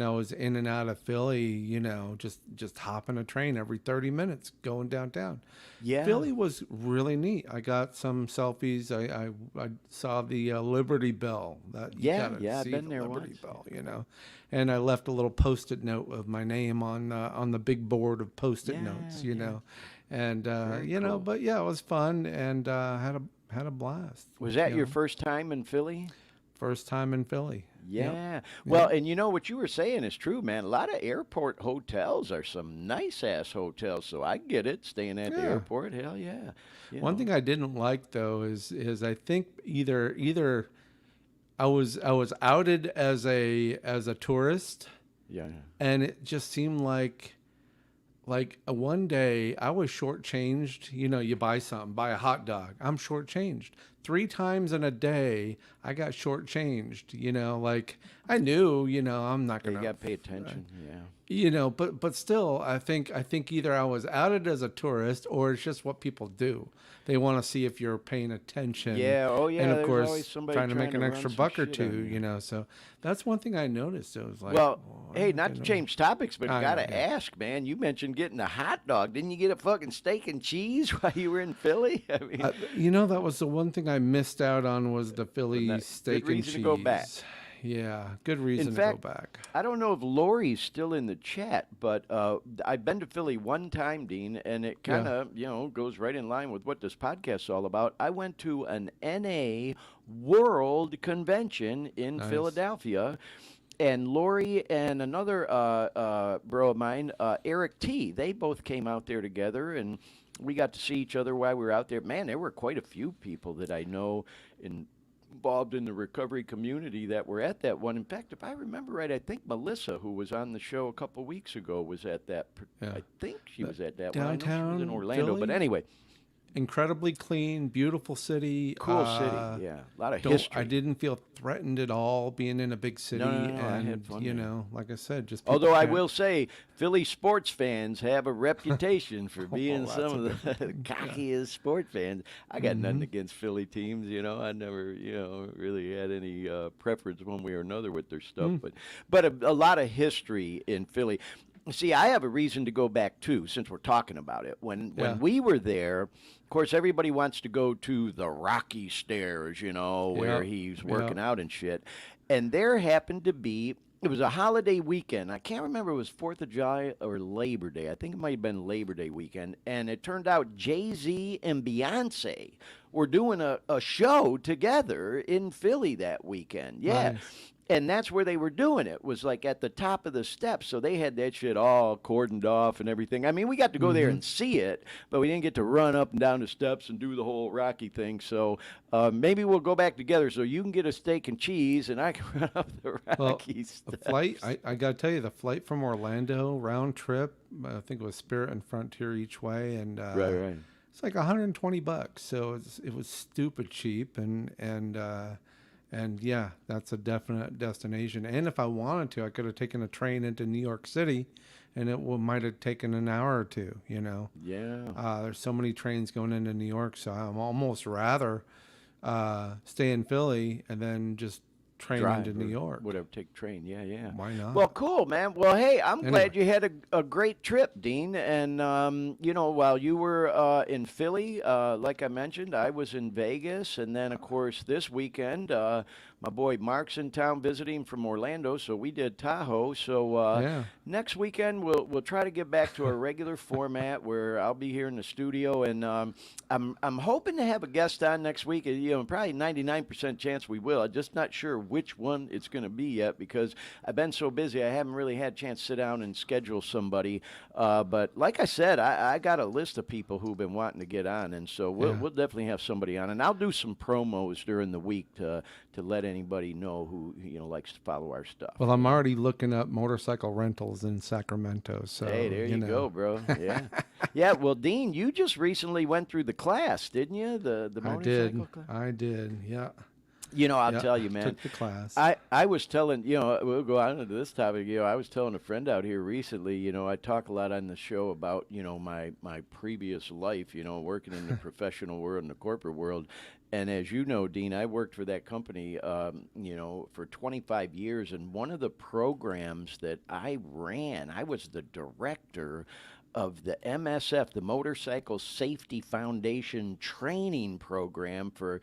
I was in and out of Philly, just hopping a train every 30 minutes going downtown. Yeah. Philly was really neat. I got some selfies. I saw the Liberty Bell. I've been there Liberty once. Bell, and I left a little Post-it note of my name on the big board of Post-it notes, And cool. But yeah, it was fun, and had a blast. Was that your first time in Philly? First time in Philly. Yeah. Yep. Well, and what you were saying is true, man. A lot of airport hotels are some nice ass hotels, so I get it. Staying at the airport, hell yeah. One thing I didn't like though is I think either I was outed as a tourist. Yeah. And it just seemed like one day I was shortchanged. You buy something, buy a hot dog. I'm shortchanged. 3 times in a day, I got shortchanged. You know, like I knew, you know, I'm not gonna. You got to pay attention. Yeah. You know, but still, I think either I was outed as a tourist or it's just what people do. They want to see if you're paying attention. Yeah. Oh, yeah. And of There's course, always somebody trying to make an run extra some buck or shit two. on you. You know, so that's one thing I noticed. It was like, Well, oh, hey, not to change topics, but I gotta know, yeah. ask, man. You mentioned getting a hot dog. Didn't you get a fucking steak and cheese while you were in Philly? I mean, You know, that was the one thing I missed out on was the Philly good steak and reason cheese. to go back. Yeah, good reason In to fact, go back. I don't know if Lori's still in the chat, but I've been to Philly one time, Dean, and it kind of, goes right in line with what this podcast's all about. I went to an NA World Convention in Philadelphia, and Lori and another bro of mine, Eric T., they both came out there together, and we got to see each other while we were out there. Man, there were quite a few people that I know involved in the recovery community that were at that one. In fact, if I remember right, I think Melissa, who was on the show a couple weeks ago, was at that. I think she was at that one. I know she was in Orlando, Philly? but anyway. Incredibly clean, beautiful city. Cool city, yeah. A lot of history. I didn't feel threatened at all being in a big city. No, and, I had fun you there. know, like I said, just Although I will say, Philly sports fans have a reputation for being some of the cockiest sports fans. I got nothing against Philly teams, I never, really had any preference one way or another with their stuff. But a lot of history in Philly. See, I have a reason to go back too, since we're talking about it. When we were there, of course, everybody wants to go to the Rocky Stairs, where he's working out and shit. And there happened to be, it was a holiday weekend. I can't remember if it was 4th of July or Labor Day. I think it might have been Labor Day weekend. And it turned out Jay-Z and Beyonce were doing a show together in Philly that weekend. Yeah. Nice. And that's where they were doing it, was like at the top of the steps. So they had that shit all cordoned off and everything. I mean, we got to go there and see it, but we didn't get to run up and down the steps and do the whole Rocky thing. So maybe we'll go back together so you can get a steak and cheese and I can run up the Rocky steps. The flight, I got to tell you, the flight from Orlando, round trip, I think it was Spirit and Frontier each way. And Right. It's like $120. So it was stupid cheap. And yeah, that's a definite destination. And if I wanted to, I could have taken a train into New York City, and it might have taken an hour or two. Yeah. There's so many trains going into New York, so I'm almost rather stay in Philly and then just train Drive into New or York. Whatever, take train. Yeah. Why not? Well, cool, man. Well, hey, I'm glad you had a great trip, Dean. And, while you were in Philly, like I mentioned, I was in Vegas. And then, of course, this weekend, my boy Mark's in town visiting from Orlando, so we did Tahoe. So next weekend, we'll try to get back to our regular format where I'll be here in the studio. And I'm hoping to have a guest on next week. Probably 99% chance we will. I'm just not sure which one it's going to be yet because I've been so busy I haven't really had a chance to sit down and schedule somebody. But like I said, I got a list of people who've been wanting to get on, and so we'll definitely have somebody on. And I'll do some promos during the week to let anybody know who likes to follow our stuff. Well, I'm already looking up motorcycle rentals in Sacramento. So hey, there you go, bro. Yeah, yeah. Well, Dean, you just recently went through the class, didn't you? The motorcycle class. I did. Yeah. I'll tell you, man. Took the class. I was telling, we'll go on into this topic. I was telling a friend out here recently, I talk a lot on the show about, my previous life, working in the professional world and the corporate world. And as you know, Dean, I worked for that company, for 25 years. And one of the programs that I ran, I was the director of the MSF, the Motorcycle Safety Foundation training program for,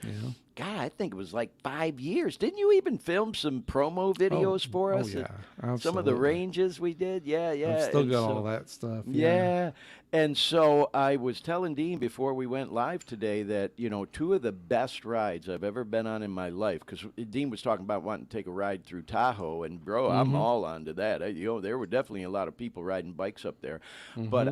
God, I think it was like 5 years. Didn't you even film some promo videos for us? Oh, yeah. Absolutely. Some of the ranges we did? Yeah. I've still got all that stuff. Yeah. And so I was telling Dean before we went live today that, two of the best rides I've ever been on in my life, because Dean was talking about wanting to take a ride through Tahoe, and bro, I'm all onto that. There were definitely a lot of people riding bikes up there. But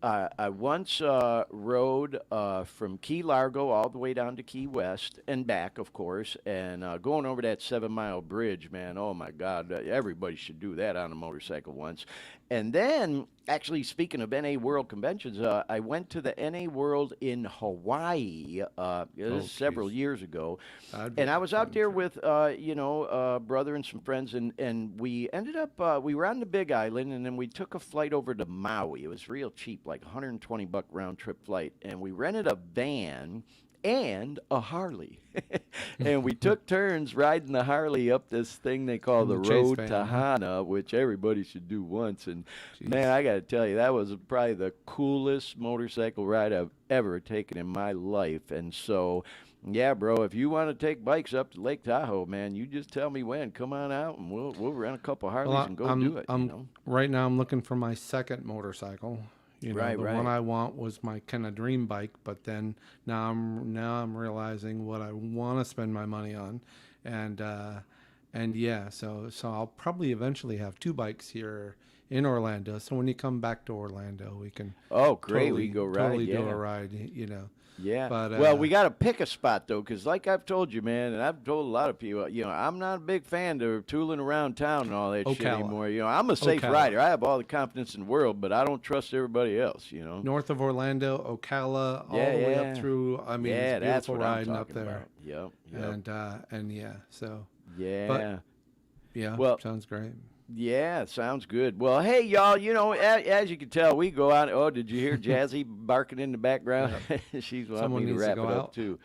I once rode from Key Largo all the way down to Key West and back, of course, and going over that 7 Mile bridge, man. Oh my God, everybody should do that on a motorcycle once. And then, actually, speaking of NA World conventions, I went to the NA World in Hawaii. This Oh, is several geez. years ago, That'd be and I a was out fun there trip. with brother and some friends, and we ended up we were on the Big Island, and then we took a flight over to Maui. It was real cheap, like $120 round trip flight, and we rented a van and a Harley. And we took turns riding the Harley up this thing they call In the the chase Road van, to huh? Hana, which everybody should do once. And man, Jeez. I got to tell you, that was probably the coolest motorcycle ride I've ever taken in my life. And so, yeah, bro, if you want to take bikes up to Lake Tahoe, man, you just tell me when. Come on out, and we'll rent a couple Well, Harleys and go do it. You know. right now I'm looking for my second motorcycle. You know, Right, the one right. I want was my kind of dream bike, but then now I'm realizing what I want to spend my money on, and yeah, so I'll probably eventually have two bikes here in Orlando. So when you come back to Orlando, we can Oh, great. We can go ride. totally do a Yeah. ride. You know, Yeah. but Well, we got to pick a spot though, because like I've told you, man, and I've told a lot of people, I'm not a big fan of tooling around town and all that shit Ocala, anymore. I'm a safe Ocala. rider. I have all the confidence in the world, but I don't trust everybody else. North of Orlando, Ocala, Yeah, all the way up yeah. through. I mean, it's Yeah, that's beautiful what I'm riding up talking there, about. Yep, yep. and yeah. So, but Yeah. yeah, Well, sounds great. yeah, sounds good. Well, hey, y'all, as you can tell, we go out. Oh, did you hear Jazzy barking in the background? She's wanting Someone me to needs to wrap go it up, out. too.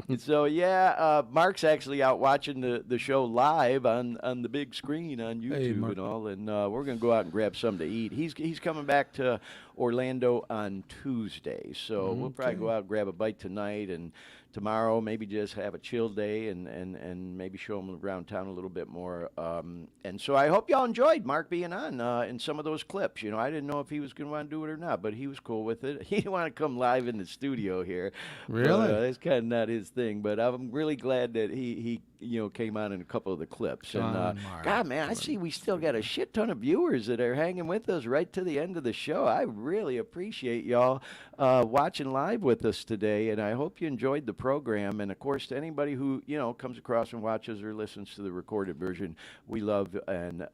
And so, yeah, Mark's actually out watching the show live on the big screen on Hey, YouTube Mark. and all, and we're going to go out and grab something to eat. He's coming back to Orlando on Tuesday, so we'll probably go Okay. out and grab a bite tonight, and tomorrow maybe just have a chill day and maybe show them around town a little bit more. And so I hope y'all enjoyed Mark being on in some of those clips. I didn't know if he was going to want to do it or not, but he was cool with it. He didn't want to come live in the studio here, but Really? that's kind of not his thing. But I'm really glad that he came on in a couple of the clips. Come And on, Mark. God, man, I Come see on. we still got a shit ton of viewers that are hanging with us right to the end of the show. I really appreciate y'all watching live with us today, and I hope you enjoyed the program. And of course, to anybody who comes across and watches or listens to the recorded version, we love and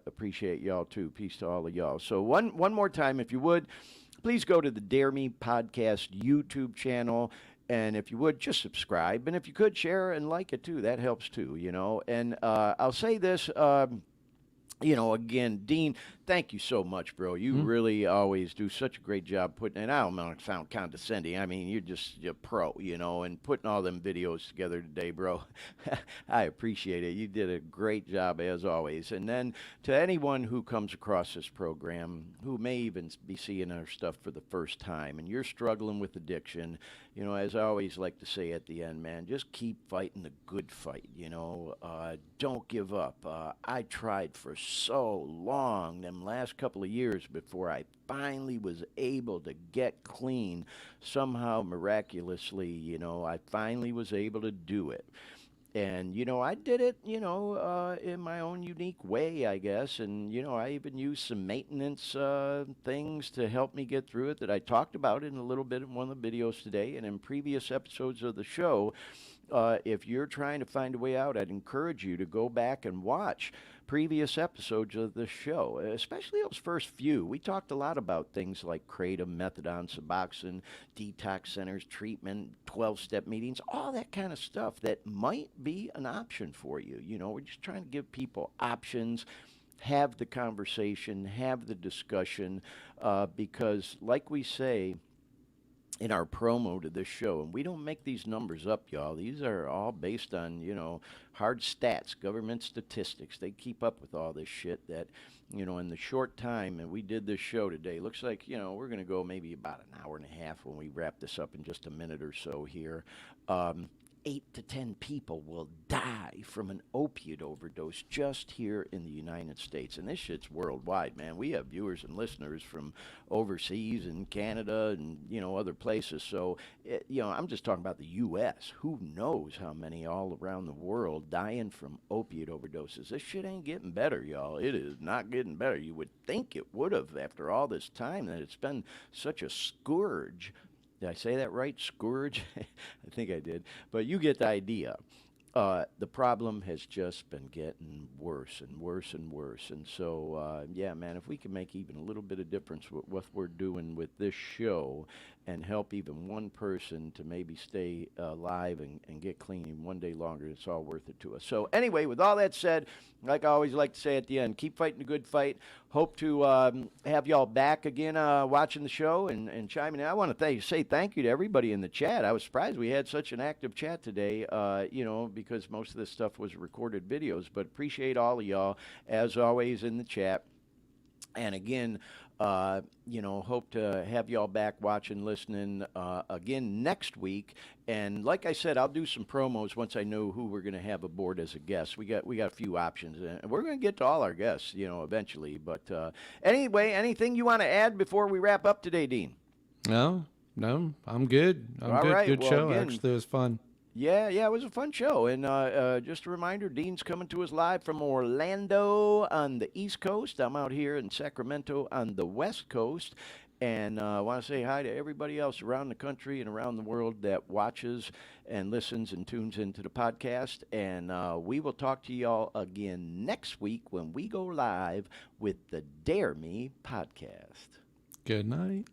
appreciate y'all too. Peace to all of y'all. So one more time, if you would, please go to the Dare Me Podcast YouTube channel. And if you would, just subscribe. And if you could, share and like it too. That helps too. And I'll say this. Again, Dean, thank you so much, bro. You Hmm? really always do such a great job putting, and I don't want to sound condescending. I mean, you're pro, and putting all them videos together today, bro. I appreciate it. You did a great job as always. And then to anyone who comes across this program, who may even be seeing our stuff for the first time, and you're struggling with addiction, as I always like to say at the end, man, just keep fighting the good fight. Don't give up. I tried for so long, them last couple of years, before I finally was able to get clean. Somehow, miraculously, I finally was able to do it. And, I did it, in my own unique way, I guess. And, I even used some maintenance things to help me get through it that I talked about in a little bit in one of the videos today and in previous episodes of the show. If you're trying to find a way out, I'd encourage you to go back and watch previous episodes of the show, especially those first few. We talked a lot about things like kratom, methadone, Suboxone, detox centers, treatment, 12-step meetings, all that kind of stuff that might be an option for you. We're just trying to give people options, have the conversation, have the discussion, because like we say in our promo to this show, and we don't make these numbers up, y'all. These are all based on, hard stats, government statistics. They keep up with all this shit that, in the short time that we did this show today, looks like, we're going to go maybe about an hour and a half when we wrap this up in just a minute or so here. 8 to 10 people will die from an opiate overdose just here in the United States. And this shit's worldwide, man. We have viewers and listeners from overseas and Canada and, other places. So, I'm just talking about the U.S. Who knows how many all around the world dying from opiate overdoses. This shit ain't getting better, y'all. It is not getting better. You would think it would have after all this time, that it's been such a scourge. Did I say that right? Scourge? I think I did. But you get the idea. The problem has just been getting worse and worse and worse. And so, yeah, man, if we can make even a little bit of difference with what we're doing with this show and help even one person to maybe stay alive and get clean even one day longer, it's all worth it to us. So anyway, with all that said, like I always like to say at the end, keep fighting the good fight. Hope to have y'all back again watching the show and chiming in. I want to say thank you to everybody in the chat. I was surprised we had such an active chat today, because most of this stuff was recorded videos. But appreciate all of y'all, as always, in the chat. And again, hope to have y'all back watching, listening again next week. And like I said, I'll do some promos once I know who we're going to have aboard as a guest. We got a few options, and we're going to get to all our guests, eventually. But anyway, anything you want to add before we wrap up today, Dean? No, I'm good. All good. right. Good Well, show. again, Actually, it was fun. Yeah, it was a fun show. And just a reminder, Dean's coming to us live from Orlando on the East Coast. I'm out here in Sacramento on the West Coast. And I want to say hi to everybody else around the country and around the world that watches and listens and tunes into the podcast. And we will talk to y'all again next week when we go live with the Dare Me podcast. Good night.